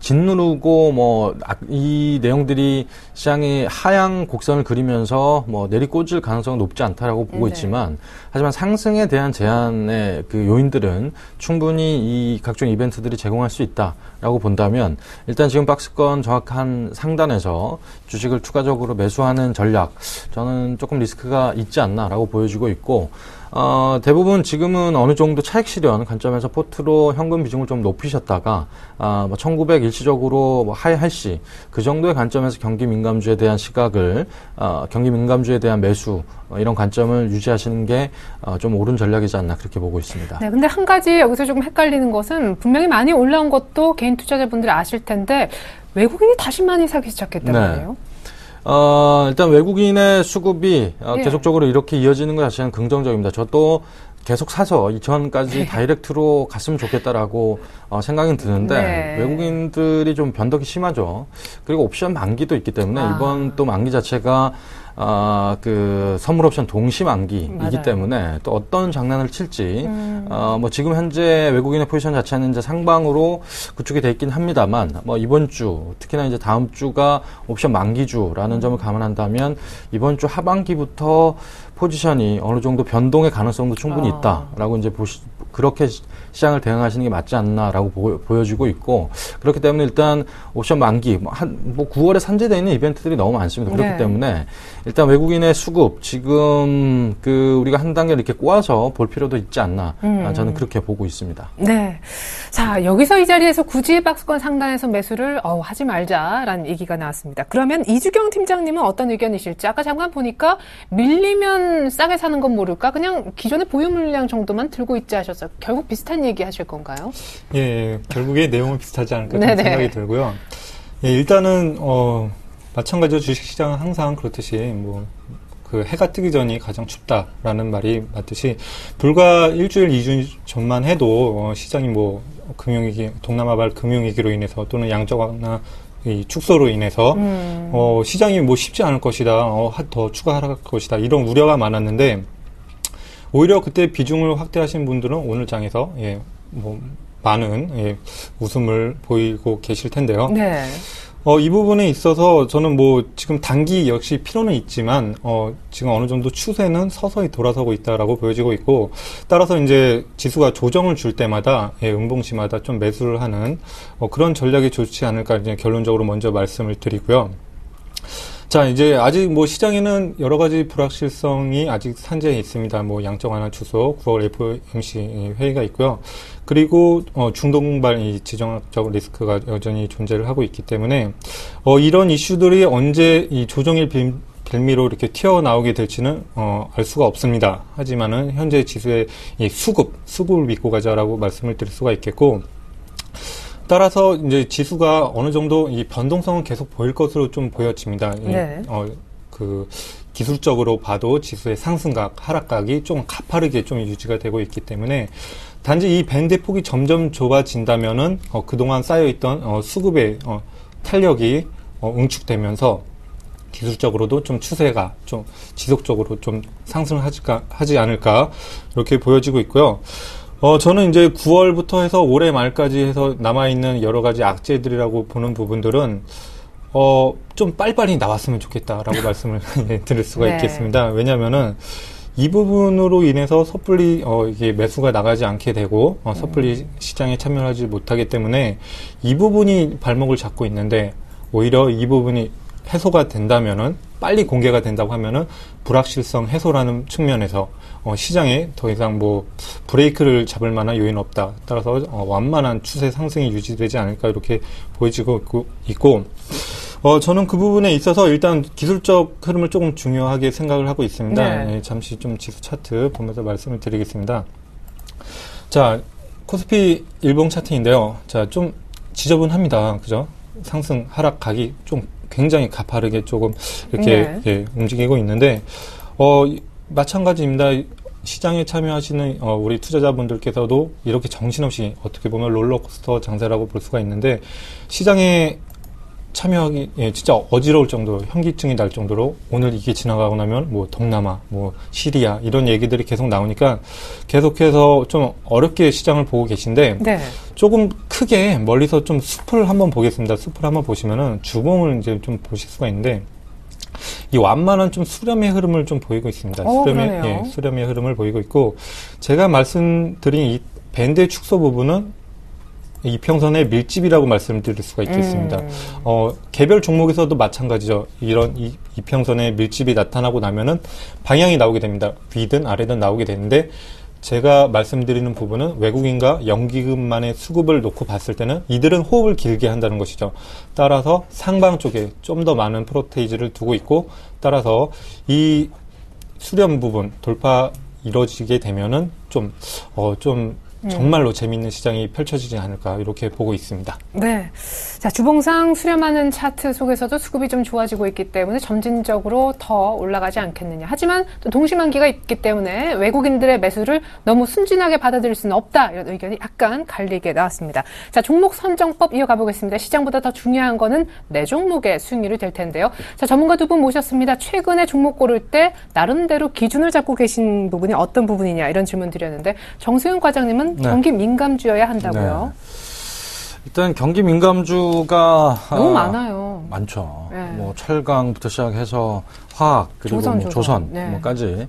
S5: 짓누르고 이 내용들이 시장이 하향 곡선을 그리면서 내리꽂을 가능성은 높지 않다라고 보고 있지만, 하지만 상승에 대한 제한의 요인들은 충분히 이 각종 이벤트들이 제공할 수 있다라고 본다면, 일단 지금 박스권 정확한 상단에서 주식을 추가적으로 매수하는 전략, 저는 조금 리스크가 있지 않나라고 보여지고 있고, 대부분 지금은 어느 정도 차익 실현 관점에서 포트로 현금 비중을 좀 높이셨다가, 1900 일시적으로 하이할 시, 그 정도의 관점에서 경기 민감주에 대한 시각을, 경기 민감주에 대한 매수, 이런 관점을 유지하시는 게, 좀 옳은 전략이지 않나 그렇게 보고 있습니다.
S1: 네, 근데 한 가지 여기서 조금 헷갈리는 것은 분명히 많이 올라온 것도 개인 투자자분들이 아실 텐데, 외국인이 다시 많이 사기 시작했다는 거예요.
S5: 일단 외국인의 수급이
S1: 예.
S5: 계속적으로 이렇게 이어지는 것 자체는 긍정적입니다. 저도 계속 사서 이전까지 다이렉트로 갔으면 좋겠다라고 생각이 드는데,
S1: 네.
S5: 외국인들이 좀 변덕이 심하죠. 그리고 옵션 만기도 있기 때문에 이번 또 만기 자체가 선물 옵션 동시 만기이기
S1: 맞아요.
S5: 때문에 또 어떤 장난을 칠지, 지금 현재 외국인의 포지션 자체는 이제 상방으로 구축이 돼 있긴 합니다만, 이번 주, 특히나 이제 다음 주가 옵션 만기주라는 점을 감안한다면, 이번 주 하반기부터 포지션이 어느 정도 변동의 가능성도 충분히 있다라고 이제 그렇게 시장을 대응하시는 게 맞지 않나라고 보여지고 있고, 그렇기 때문에 일단 옵션 만기, 9월에 산재되어 있는 이벤트들이 너무 많습니다. 그렇기
S1: 네.
S5: 때문에 일단 외국인의 수급, 지금 우리가 한 단계 이렇게 꼬아서 볼 필요도 있지 않나, 저는 그렇게 보고 있습니다.
S1: 네. 자, 여기서 이 자리에서 굳이 박스권 상단에서 매수를 하지 말자라는 얘기가 나왔습니다. 그러면 이주경 팀장님은 어떤 의견이실지, 아까 잠깐 보니까 밀리면 싸게 사는 건 모를까? 그냥 기존의 보유 물량 정도만 들고 있지 하셨어요. 결국 비슷한 얘기 하실 건가요?
S6: 예, 결국에 내용은 비슷하지 않을까
S1: 네네.
S6: 생각이 들고요. 예, 일단은 마찬가지로 주식시장은 항상 그렇듯이 그 해가 뜨기 전이 가장 춥다라는 말이 맞듯이 불과 일주일, 2주 전만 해도 시장이 금융위기, 동남아발 금융위기로 인해서 또는 양적완화 이 축소로 인해서 시장이 쉽지 않을 것이다, 더 추가 하락할 것이다, 이런 우려가 많았는데, 오히려 그때 비중을 확대하신 분들은 오늘 장에서 많은 웃음을 보이고 계실 텐데요.
S1: 네.
S6: 이 부분에 있어서 저는 지금 단기 역시 필요는 있지만 지금 어느 정도 추세는 서서히 돌아서고 있다라고 보여지고 있고, 따라서 이제 지수가 조정을 줄 때마다 음봉시마다 좀 매수를 하는 그런 전략이 좋지 않을까, 이제 결론적으로 먼저 말씀을 드리고요. 자, 이제 아직 시장에는 여러 가지 불확실성이 아직 산재해 있습니다. 양적 완화 추소, 9월 FOMC 회의가 있고요. 그리고 중동발 이 지정학적 리스크가 여전히 존재를 하고 있기 때문에 이런 이슈들이 언제 이 조정일 빌미로 이렇게 튀어나오게 될지는 알 수가 없습니다. 하지만은 현재 지수의 이 수급을 믿고 가자라고 말씀을 드릴 수가 있겠고, 따라서 이제 지수가 어느 정도 이 변동성은 계속 보일 것으로 좀 보여집니다.
S1: 네.
S6: 기술적으로 봐도 지수의 상승각, 하락각이 좀 가파르게 좀 유지가 되고 있기 때문에, 단지 이 밴드 폭이 점점 좁아진다면은 그동안 쌓여있던 수급의 탄력이 응축되면서 기술적으로도 좀 추세가 좀 지속적으로 좀 상승을 하지 않을까, 이렇게 보여지고 있고요. 저는 이제 9월부터 해서 올해 말까지 해서 남아있는 여러 가지 악재들이라고 보는 부분들은 좀 빨리빨리 나왔으면 좋겠다라고 말씀을 드릴 수가
S1: 네.
S6: 있겠습니다. 왜냐면은 이 부분으로 인해서 섣불리 이게 매수가 나가지 않게 되고 섣불리 시장에 참여하지 못하기 때문에 이 부분이 발목을 잡고 있는데, 오히려 이 부분이 해소가 된다면은, 빨리 공개가 된다고 하면은 불확실성 해소라는 측면에서 시장에 더 이상 브레이크를 잡을 만한 요인은 없다. 따라서 완만한 추세 상승이 유지되지 않을까, 이렇게 보여지고 있고, 저는 그 부분에 있어서 일단 기술적 흐름을 조금 중요하게 생각을 하고 있습니다.
S1: 네.
S6: 잠시 좀 지수 차트 보면서 말씀을 드리겠습니다. 자, 코스피 일봉 차트인데요. 자, 좀 지저분합니다. 그죠? 상승 하락 각이 좀 굉장히 가파르게 조금 이렇게 움직이고 있는데, 마찬가지입니다. 시장에 참여하시는 우리 투자자분들께서도 이렇게 정신없이, 어떻게 보면 롤러코스터 장세라고 볼 수가 있는데, 시장에 참여하기 진짜 어지러울 정도로, 현기증이 날 정도로 오늘 이게 지나가고 나면 동남아, 시리아 이런 얘기들이 계속 나오니까 계속해서 좀 어렵게 시장을 보고 계신데,
S1: 네.
S6: 조금 크게 멀리서 좀 숲을 한번 보겠습니다. 숲을 한번 보시면은 주봉을 이제 좀 보실 수가 있는데, 이 완만한 좀 수렴의 흐름을 좀 보이고 있습니다. 수렴의 흐름을 보이고 있고, 제가 말씀드린 이 밴드 축소 부분은 이평선의 밀집이라고 말씀드릴 수가 있겠습니다. 개별 종목에서도 마찬가지죠. 이런 이평선의 밀집이 나타나고 나면은 방향이 나오게 됩니다. 위든 아래든 나오게 되는데, 제가 말씀드리는 부분은 외국인과 연기금만의 수급을 놓고 봤을 때는 이들은 호흡을 길게 한다는 것이죠. 따라서 상방 쪽에 좀 더 많은 프로테이지를 두고 있고, 따라서 이 수렴 부분 돌파 이루어지게 되면은 정말로 재미있는 시장이 펼쳐지지 않을까, 이렇게 보고 있습니다.
S1: 네. 자, 주봉상 수렴하는 차트 속에서도 수급이 좀 좋아지고 있기 때문에 점진적으로 더 올라가지 않겠느냐. 하지만 또 동시만기가 있기 때문에 외국인들의 매수를 너무 순진하게 받아들일 수는 없다. 이런 의견이 약간 갈리게 나왔습니다. 자, 종목 선정법 이어가 보겠습니다. 시장보다 더 중요한 거는 내 종목의 수익률이 될 텐데요. 자, 전문가 두 분 모셨습니다. 최근에 종목 고를 때 나름대로 기준을 잡고 계신 부분이 어떤 부분이냐, 이런 질문 드렸는데, 정수영 과장님은 경기 민감주여야 한다고요?
S5: 네. 일단 경기 민감주가
S1: 너무 많아요.
S5: 많죠.
S1: 네.
S5: 철강부터 시작해서 화학, 그리고 조선,
S1: 네.
S5: 까지.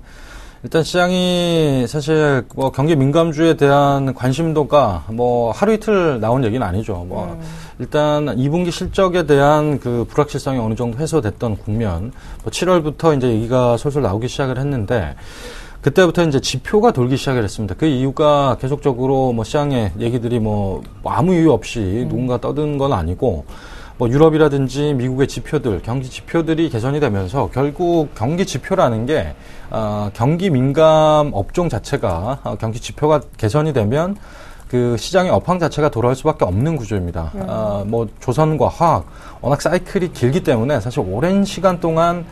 S5: 일단 시장이 사실 뭐 경기 민감주에 대한 관심도가 뭐 하루 이틀 나온 얘기는 아니죠. 뭐 일단 2분기 실적에 대한 그 불확실성이 어느 정도 해소됐던 국면, 뭐 7월부터 이제 얘기가 솔솔 나오기 시작을 했는데 그때부터 이제 지표가 돌기 시작을 했습니다. 그 이유가 계속적으로 뭐 시장의 얘기들이 뭐 아무 이유 없이 누군가 떠든 건 아니고 뭐 유럽이라든지 미국의 지표들, 경기 지표들이 개선이 되면서 결국 경기 지표라는 게 경기 민감 업종 자체가 경기 지표가 개선이 되면 그 시장의 업황 자체가 돌아올 수밖에 없는 구조입니다. 뭐 조선과 화학 워낙 사이클이 길기 때문에 사실 오랜 시간 동안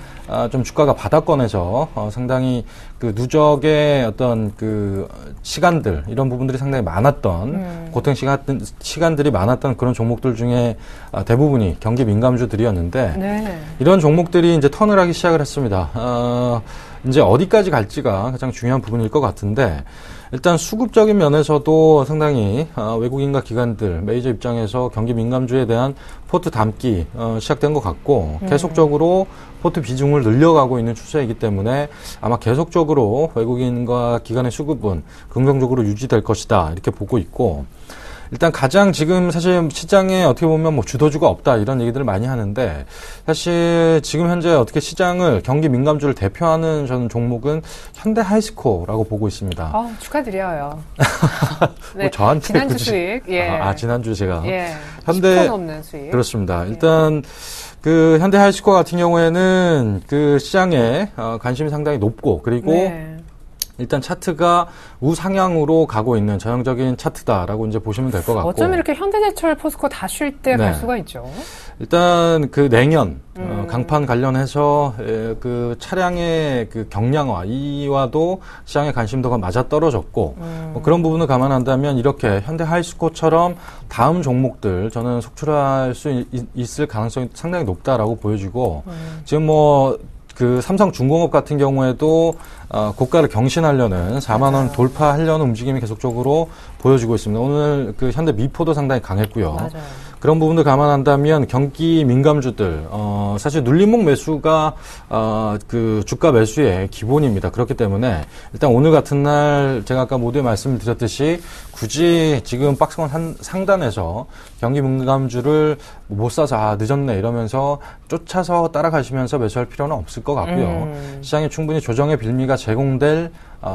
S5: 좀 주가가 바닥권에서 상당히 그 누적의 어떤 그 시간들 이런 부분들이 상당히 많았던 고통 시간들이 많았던 그런 종목들 중에 대부분이 경기 민감주들이었는데
S1: 네.
S5: 이런 종목들이 이제 턴을 하기 시작을 했습니다. 이제 어디까지 갈지가 가장 중요한 부분일 것 같은데 일단 수급적인 면에서도 상당히 외국인과 기관들 메이저 입장에서 경기 민감주에 대한 포트 담기 시작된 것 같고 계속적으로 포트 비중을 늘려가고 있는 추세이기 때문에 아마 계속적으로 외국인과 기관의 수급은 긍정적으로 유지될 것이다 이렇게 보고 있고 일단 가장 지금 사실 시장에 어떻게 보면 뭐 주도주가 없다 이런 얘기들을 많이 하는데 사실 지금 현재 어떻게 시장을 경기 민감주를 대표하는 저는 종목은 현대 하이스코어라고 보고 있습니다.
S1: 축하드려요. 네,
S5: 뭐 저한테
S1: 지난주 수익. 예.
S5: 지난주 제가
S1: 예.
S5: 현대
S1: 10% 넘는 수익.
S5: 그렇습니다. 일단 그 현대 하이스코어 같은 경우에는 그 시장에 관심이 상당히 높고 그리고
S1: 네.
S5: 일단 차트가 우상향으로 가고 있는 전형적인 차트다라고 이제 보시면 될 것 같고.
S1: 어쩌면 이렇게 현대제철, 포스코 다 쉴 때 갈
S5: 네.
S1: 수가 있죠.
S5: 일단 그 내년 강판 관련해서 그 차량의 그 경량화 이와도 시장의 관심도가 맞아 떨어졌고 뭐 그런 부분을 감안한다면 이렇게 현대 하이스코처럼 다음 종목들 저는 속출할 수 있을 가능성이 상당히 높다라고 보여지고 지금 뭐 그 삼성중공업 같은 경우에도 고가를 경신하려는 4만 원 돌파하려는 움직임이 계속적으로 보여지고 있습니다. 오늘 그 현대 미포도 상당히 강했고요.
S1: 맞아요.
S5: 그런 부분들 감안한다면 경기 민감주들 사실 눌림목 매수가 그 주가 매수의 기본입니다. 그렇기 때문에 일단 오늘 같은 날 제가 아까 모두에 말씀을 드렸듯이 굳이 지금 박스권 상단에서 경기 민감주를 못 사서 늦었네 이러면서 쫓아서 따라가시면서 매수할 필요는 없을 것 같고요. 시장에 충분히 조정의 빌미가 제공될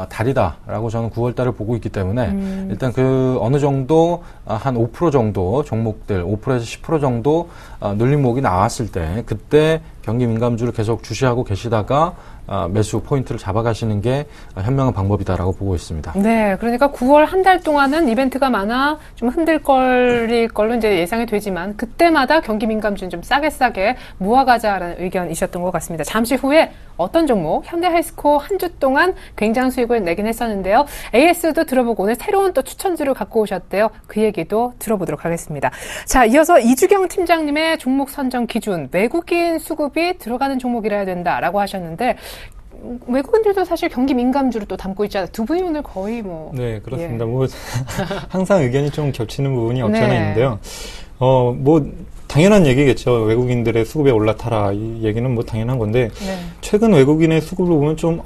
S5: 달이다라고 저는 9월달을 보고 있기 때문에 일단 그 어느 정도 한 5% 정도 종목들 5%에서 10% 정도 눌림목이 나왔을 때 그때 경기 민감주를 계속 주시하고 계시다가 매수 포인트를 잡아가시는 게 현명한 방법이다라고 보고 있습니다.
S1: 네, 그러니까 9월 한 달 동안은 이벤트가 많아 좀 흔들거릴 걸로 이제 예상이 되지만 그때마다 경기 민감주는 좀 싸게 모아가자라는 의견이셨던 것 같습니다. 잠시 후에 어떤 종목, 현대 하이스코어 한 주 동안 굉장한 수익을 내긴 했었는데요. AS도 들어보고 오늘 새로운 또 추천주를 갖고 오셨대요. 그 얘기도 들어보도록 하겠습니다. 자, 이어서 이주경 팀장님의 종목 선정 기준, 외국인 수급이 들어가는 종목이라야 된다라고 하셨는데 외국인들도 사실 경기 민감주를 또 담고 있잖아요. 두 분이 오늘 거의 뭐.
S6: 네, 그렇습니다.
S1: 예.
S6: 뭐, 항상 의견이 좀 겹치는 부분이 없지 않아
S1: 네.
S6: 있는데요. 뭐, 당연한 얘기겠죠. 외국인들의 수급에 올라타라. 이 얘기는 뭐 당연한 건데,
S1: 네.
S6: 최근 외국인의 수급을 보면 좀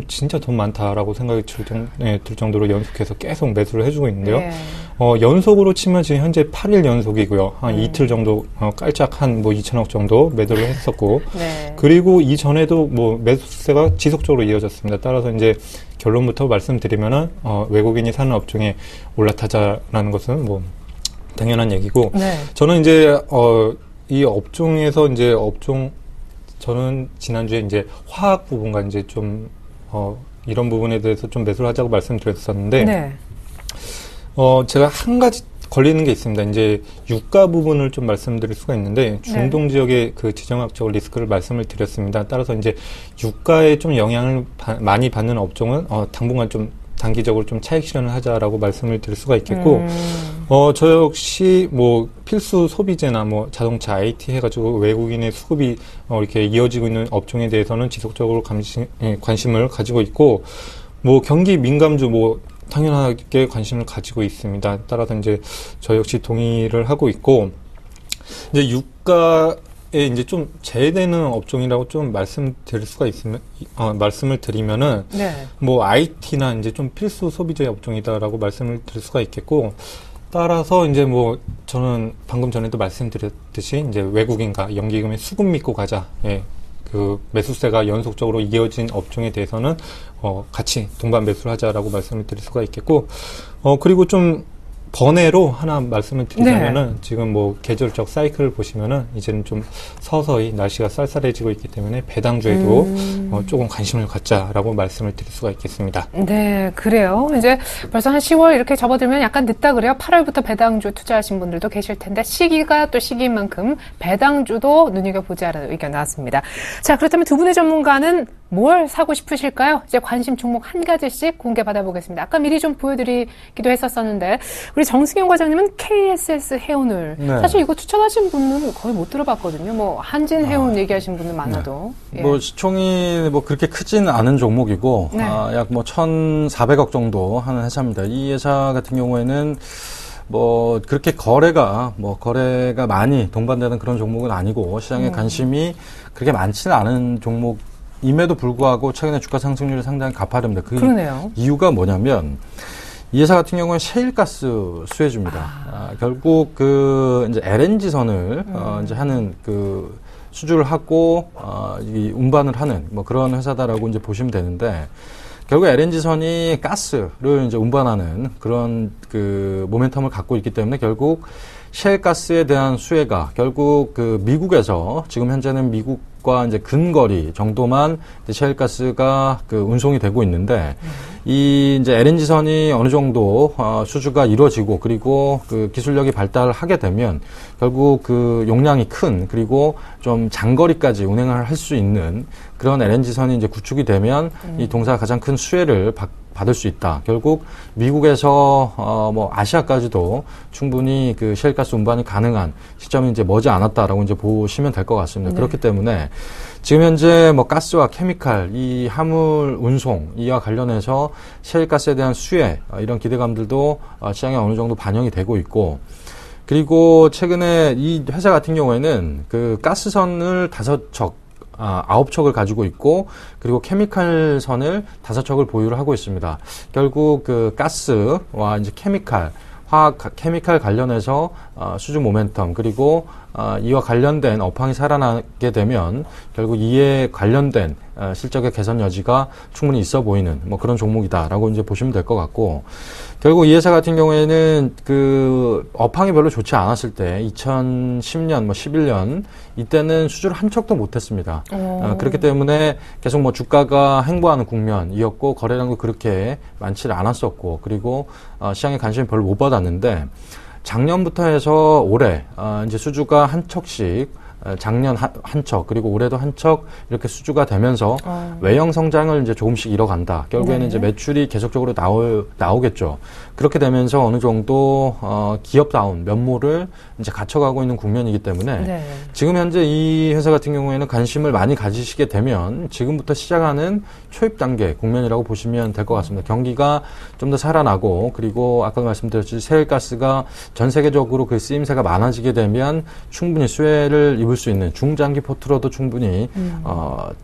S6: 진짜 돈 많다라고 생각이 들 정도로 연속해서 계속 매수를 해주고 있는데요.
S1: 네.
S6: 연속으로 치면 지금 현재 8일 연속이고요. 한 이틀 정도, 깔짝 한 뭐 2천억 정도 매도를 했었고,
S1: 네.
S6: 그리고 이전에도 뭐 매수세가 지속적으로 이어졌습니다. 따라서 이제 결론부터 말씀드리면은, 외국인이 사는 업종에 올라타자라는 것은 뭐, 당연한 얘기고,
S1: 네.
S6: 저는 이제, 이 업종에서 이제 저는 지난주에 이제 화학 부분과 이제 좀, 이런 부분에 대해서 좀 매수를 하자고 말씀드렸었는데,
S1: 네.
S6: 제가 한 가지 걸리는 게 있습니다. 이제 유가 부분을 좀 말씀드릴 수가 있는데, 중동 지역의 그 지정학적 리스크를 말씀을 드렸습니다. 따라서 이제 유가에 좀 영향을 많이 받는 업종은, 당분간 좀 단기적으로 좀 차익 실현을 하자라고 말씀을 드릴 수가 있겠고, 저 역시 뭐 필수 소비재나 뭐 자동차, IT 해가지고 외국인의 수급이 이렇게 이어지고 있는 업종에 대해서는 지속적으로 관심을 가지고 있고, 뭐 경기 민감주 뭐 당연하게 관심을 가지고 있습니다. 따라서 이제 저 역시 동의를 하고 있고, 이제 유가 이제 좀 제외되는 업종이라고 좀 말씀드릴 수가 있으면, 말씀을 드리면은,
S1: 네.
S6: 뭐, IT나 이제 좀 필수 소비재의 업종이다라고 말씀을 드릴 수가 있겠고, 따라서 이제 뭐, 저는 방금 전에도 말씀드렸듯이, 이제 외국인과 연기금의 수급 믿고 가자. 예. 그 매수세가 연속적으로 이어진 업종에 대해서는, 같이 동반 매수를 하자라고 말씀을 드릴 수가 있겠고, 그리고 좀, 번외로 하나 말씀을 드리자면은 지금 뭐 계절적 사이클을 보시면은 이제는 좀 서서히 날씨가 쌀쌀해지고 있기 때문에 배당주에도 조금 관심을 갖자라고 말씀을 드릴 수가 있겠습니다.
S1: 네, 그래요. 이제 벌써 한 10월 이렇게 접어들면 약간 늦다 그래요. 8월부터 배당주 투자하신 분들도 계실 텐데 시기가 또 시기인 만큼 배당주도 눈여겨보자라는 의견 나왔습니다. 자, 그렇다면 두 분의 전문가는 뭘 사고 싶으실까요? 이제 관심 종목 한 가지씩 공개 받아보겠습니다. 아까 미리 좀 보여드리기도 했었었는데 우리 정승현 과장님은 KSS 해운을
S5: 네.
S1: 사실 이거 추천하신 분은 거의 못 들어봤거든요. 뭐 한진 해운 얘기하신 분은 많아도
S5: 네. 뭐 시총이 뭐 그렇게 크지는 않은 종목이고
S1: 네.
S5: 약 뭐 1,400억 정도 하는 회사입니다. 이 회사 같은 경우에는 뭐 그렇게 거래가 많이 동반되는 그런 종목은 아니고 시장에 관심이 그렇게 많지는 않은 종목임에도 불구하고 최근에 주가 상승률이 상당히 가파릅니다.
S1: 그러네요.
S5: 이유가 뭐냐면 이 회사 같은 경우는 셰일가스 수혜주입니다. 결국 이제 LNG선을 이제 하는 수주를 하고 이 운반을 하는 뭐 그런 회사다라고 이제 보시면 되는데 결국 LNG선이 가스를 이제 운반하는 그런 모멘텀을 갖고 있기 때문에 결국 셰일가스에 대한 수혜가 결국 미국에서 지금 현재는 미국과 이제 근거리 정도만 셰일가스가 운송이 되고 있는데 이 이제 LNG선이 어느 정도 수주가 이루어지고 그리고 기술력이 발달하게 되면 결국 용량이 큰 그리고 좀 장거리까지 운행을 할 수 있는 그런 LNG선이 이제 구축이 되면 이 동사가 가장 큰 수혜를 받을 수 있다. 결국 미국에서 뭐 아시아까지도 충분히 셰일가스 운반이 가능한 시점이 이제 머지 않았다라고 이제 보시면 될 것 같습니다.
S1: 네.
S5: 그렇기 때문에 지금 현재 뭐 가스와 케미칼, 이 화물 운송 이와 관련해서 셰일가스에 대한 수혜 이런 기대감들도 시장에 어느 정도 반영이 되고 있고. 그리고 최근에 이 회사 같은 경우에는 가스선을 9척을 가지고 있고, 그리고 케미칼 선을 5척을 보유를 하고 있습니다. 결국 가스와 이제 케미칼, 케미칼 관련해서 수주 모멘텀, 그리고 이와 관련된 업황이 살아나게 되면 결국 이에 관련된 실적의 개선 여지가 충분히 있어 보이는 뭐 그런 종목이다라고 이제 보시면 될 것 같고, 결국 이 회사 같은 경우에는 업황이 별로 좋지 않았을 때 2010년, 뭐 11년 이때는 수주를 한 척도 못했습니다. 그렇기 때문에 계속 뭐 주가가 횡보하는 국면이었고 거래량도 그렇게 많지를 않았었고 그리고 시장에 관심이 별로 못 받았는데 작년부터 해서 올해 이제 수주가 한 척씩 작년 한 척, 그리고 올해도 한 척 이렇게 수주가 되면서 외형 성장을 이제 조금씩 이뤄간다. 결국에는 이제 매출이 계속적으로 나오겠죠. 그렇게 되면서 어느 정도 기업다운 면모를 이제 갖춰가고 있는 국면이기 때문에 지금 현재 이 회사 같은 경우에는 관심을 많이 가지시게 되면 지금부터 시작하는 초입 단계 국면이라고 보시면 될 것 같습니다. 경기가 좀 더 살아나고 그리고 아까 말씀드렸듯이 셰일가스가 전 세계적으로 그 쓰임새가 많아지게 되면 충분히 수혜를 입을 수 있는 중장기 포트로도 충분히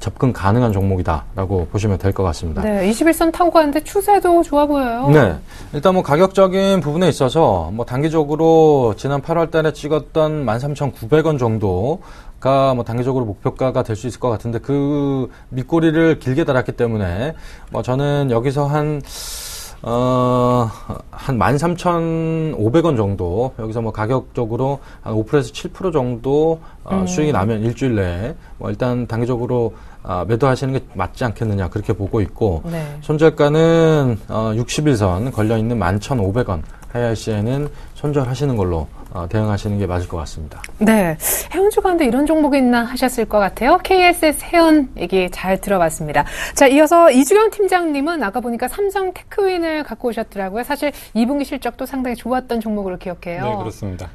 S5: 접근 가능한 종목이다라고 보시면 될 것 같습니다.
S1: 네, 21선 타고 가는데 추세도 좋아 보여요.
S5: 네, 일단 뭐 가격적인 부분에 있어서 뭐 단기적으로 지난 8월달에 찍었던 13,900원 정도가 뭐 단기적으로 목표가가 될 수 있을 것 같은데 그 밑꼬리를 길게 달았기 때문에 뭐 저는 여기서 한 13,500원 정도, 여기서 뭐 가격적으로 한 5%에서 7% 정도 수익이 나면 일주일 내에 뭐 일단 단기적으로 매도하시는 게 맞지 않겠느냐 그렇게 보고 있고, 손절가는 60일선 걸려있는 11,500원 하이아이시에는 손절하시는 걸로 대응하시는 게 맞을 것 같습니다.
S1: 네, 해운주 가운데 이런 종목이 있나 하셨을 것 같아요. KSS 해운 얘기 잘 들어봤습니다. 자, 이어서 이주경 팀장님은 아까 보니까 삼성 테크윈을 갖고 오셨더라고요. 사실 2분기 실적도 상당히 좋았던 종목으로 기억해요.
S6: 네, 그렇습니다.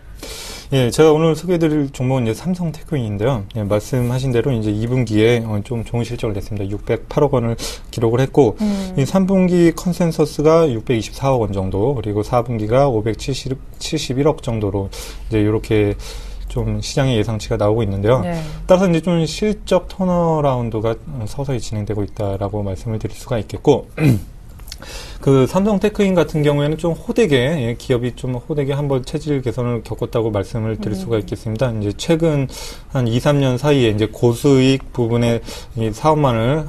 S6: 예, 제가 오늘 소개해드릴 종목은 이제 삼성 테크윈인데요. 예, 말씀하신 대로 이제 2분기에 좀 좋은 실적을 냈습니다. 608억 원을 기록을 했고, 이 3분기 컨센서스가 624억 원 정도, 그리고 4분기가 571억 정도로 이제 이렇게 좀 시장의 예상치가 나오고 있는데요.
S1: 네.
S6: 따라서 이제 좀 실적 턴어라운드가 서서히 진행되고 있다라고 말씀을 드릴 수가 있겠고, 그 삼성테크인 같은 경우에는 좀 호되게, 기업이 좀 호되게 한번 체질 개선을 겪었다고 말씀을 드릴 수가 있겠습니다. 이제 최근 한 2, 3년 사이에 이제 고수익 부분의 이 사업만을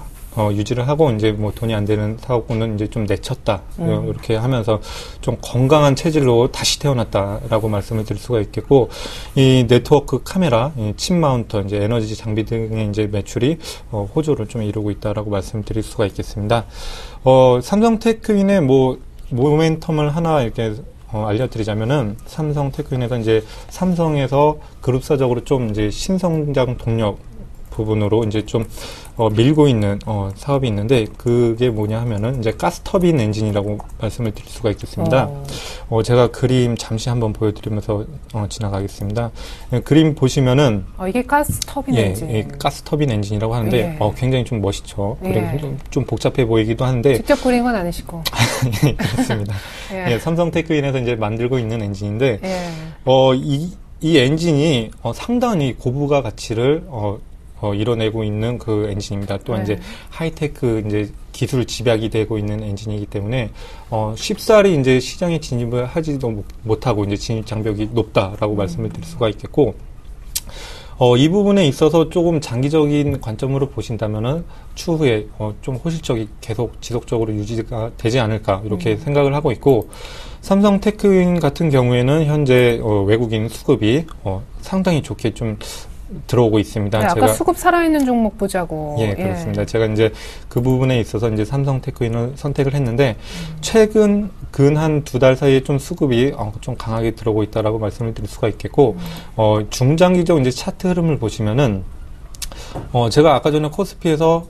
S6: 유지를 하고 이제 뭐 돈이 안 되는 사업군은 이제 좀 내쳤다. 이렇게 하면서 좀 건강한 체질로 다시 태어났다라고 말씀을 드릴 수가 있겠고, 이 네트워크 카메라, 이 칩 마운터, 이제 에너지 장비 등의 이제 매출이 호조를 좀 이루고 있다라고 말씀을 드릴 수가 있겠습니다. 삼성테크인의 뭐 모멘텀을 하나 이렇게 알려드리자면은, 삼성테크인에서 이제 삼성에서 그룹사적으로 좀 이제 신성장 동력 부분으로 이제 좀 밀고 있는 사업이 있는데, 그게 뭐냐 하면은 이제 가스터빈 엔진이라고 말씀을 드릴 수가 있겠습니다. 제가 그림 잠시 한번 보여드리면서 지나가겠습니다. 그림 보시면은
S1: 이게 가스터빈 엔진.
S6: 가스터빈 엔진이라고 하는데 굉장히 좀 멋있죠. 그리고 좀 복잡해 보이기도 하는데
S1: 직접 그린 건 아니시고.
S6: 예, 그렇습니다. 삼성테크인에서 이제 만들고 있는 엔진인데 이 엔진이 상당히 고부가 가치를 이뤄내고 있는 그 엔진입니다. 또한 이제 하이테크 이제 기술 집약이 되고 있는 엔진이기 때문에 쉽사리 이제 시장에 진입을 하지도 못하고 이제 진입 장벽이 높다라고 말씀을 드릴 수가 있겠고, 이 부분에 있어서 조금 장기적인 관점으로 보신다면은 추후에 좀 호실적이 계속 지속적으로 유지가 되지 않을까 이렇게 생각을 하고 있고, 삼성테크인 같은 경우에는 현재 외국인 수급이 상당히 좋게 좀 들어오고 있습니다.
S1: 네, 아까 수급 살아있는 종목 보자고.
S6: 예, 그렇습니다. 제가 이제 그 부분에 있어서 이제 삼성테크인을 선택을 했는데, 최근 근 한 2달 사이에 좀 수급이 좀 강하게 들어오고 있다라고 말씀을 드릴 수가 있겠고, 중장기적 이제 차트 흐름을 보시면은, 제가 아까 전에 코스피에서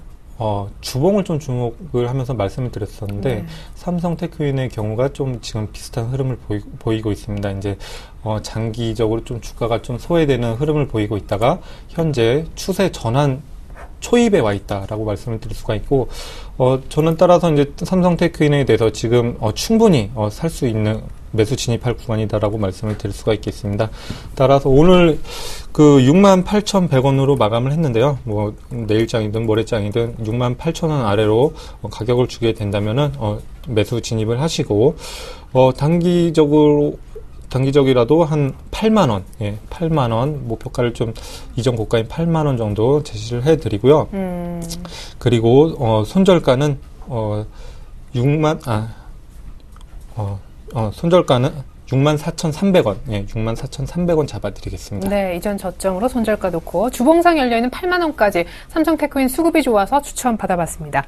S6: 주봉을 좀 주목을 하면서 말씀을 드렸었는데, 삼성테크인의 경우가 좀 지금 비슷한 흐름을 보이고 있습니다. 이제 장기적으로 좀 주가가 좀 소외되는 흐름을 보이고 있다가 현재 추세 전환 초입에 와 있다라고 말씀을 드릴 수가 있고, 저는 따라서 이제 삼성테크인에 대해서 지금 충분히 살 수 있는 매수 진입할 구간이다라고 말씀을 드릴 수가 있겠습니다. 따라서 오늘 그 68,100원으로 마감을 했는데요. 뭐 내일장이든 모레장이든 68,000원 아래로 가격을 주게 된다면은 매수 진입을 하시고, 단기적이라도 한 8만원, 8만원, 목표가를 좀 이전 고가인 8만원 정도 제시를 해드리고요. 그리고, 손절가는, 손절가는 64,300원, 64,300원 잡아드리겠습니다.
S1: 네, 이전 저점으로 손절가 놓고, 주봉상 열려있는 8만원까지 삼성테크인 수급이 좋아서 추천 받아봤습니다.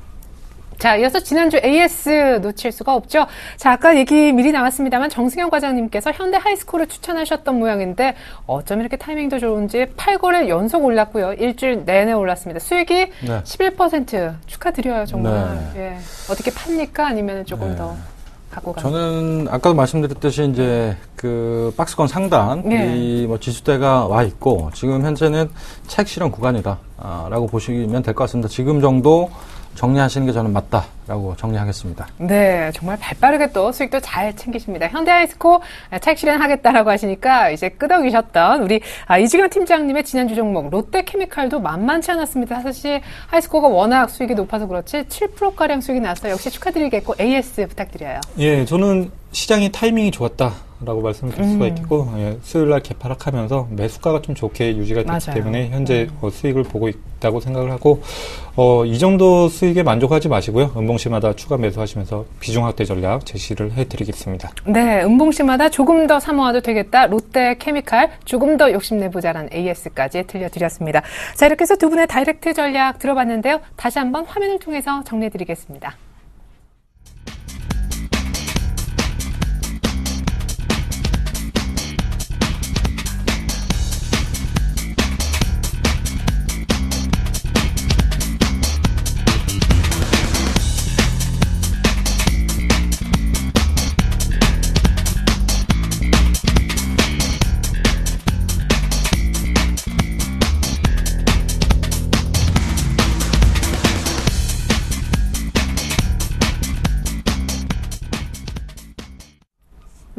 S1: 자, 이어서 지난주 AS 놓칠 수가 없죠. 자, 아까 얘기 미리 나왔습니다만 정승현 과장님께서 현대 하이스코를 추천하셨던 모양인데 어쩜 이렇게 타이밍도 좋은지 8거래 연속 올랐고요. 일주일 내내 올랐습니다. 수익이 11% 축하드려요, 정말. 예. 어떻게 팝니까? 아니면 조금 더 갖고 가요?
S5: 저는 아까도 말씀드렸듯이 이제 그 박스권 상단 이 뭐 지수대가 와 있고, 지금 현재는 차익 실현 구간이다라고 보시면 될 것 같습니다. 지금 정도 정리하시는 게 저는 맞다라고 정리하겠습니다.
S1: 네, 정말 발빠르게 또 수익도 잘 챙기십니다. 현대하이스코 차익 실현하겠다라고 하시니까 이제 끄덕이셨던 우리 이지경 팀장님의 지난주 종목 롯데케미칼도 만만치 않았습니다. 사실 하이스코가 워낙 수익이 높아서 그렇지 7%가량 수익이 났어요. 역시 축하드리겠고 AS 부탁드려요.
S6: 예, 저는 시장의 타이밍이 좋았다라고 말씀을 드릴 수가 있겠고, 수요일날 개파락하면서 매수가가 좀 좋게 유지가 됐기 때문에 현재 수익을 보고 있다고 생각을 하고, 이 정도 수익에 만족하지 마시고요. 음봉시마다 추가 매수하시면서 비중 확대 전략 제시를 해드리겠습니다.
S1: 네, 음봉시마다 조금 더 사모아도 되겠다. 롯데케미칼 조금 더 욕심내보자라는 AS까지 들려드렸습니다. 자, 이렇게 해서 두 분의 다이렉트 전략 들어봤는데요. 다시 한번 화면을 통해서 정리해드리겠습니다.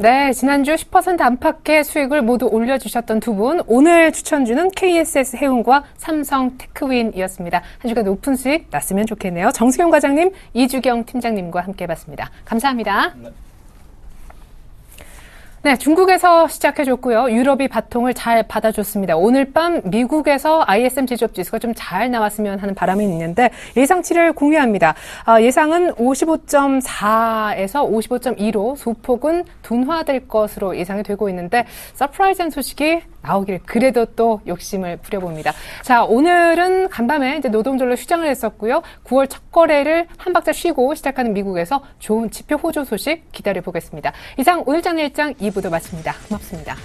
S1: 네, 지난주 10% 안팎의 수익을 모두 올려주셨던 두 분, 오늘 추천주는 KSS 해운과 삼성 테크윈이었습니다. 한 주간 높은 수익 났으면 좋겠네요. 정수경 과장님, 이주경 팀장님과 함께 해봤습니다. 감사합니다. 네, 중국에서 시작해줬고요. 유럽이 바통을 잘 받아줬습니다. 오늘 밤 미국에서 ISM 제조업지수가 좀 잘 나왔으면 하는 바람이 있는데 예상치를 공유합니다. 예상은 55.4에서 55.2로 소폭은 둔화될 것으로 예상이 되고 있는데 서프라이즈한 소식이 나오길 그래도 또 욕심을 부려봅니다. 자, 오늘은 간밤에 이제 노동절로 휴장을 했었고요. 9월 첫 거래를 한 박자 쉬고 시작하는 미국에서 좋은 지표 호조 소식 기다려보겠습니다. 이상 오늘 장일장 2부도 마칩니다. 고맙습니다.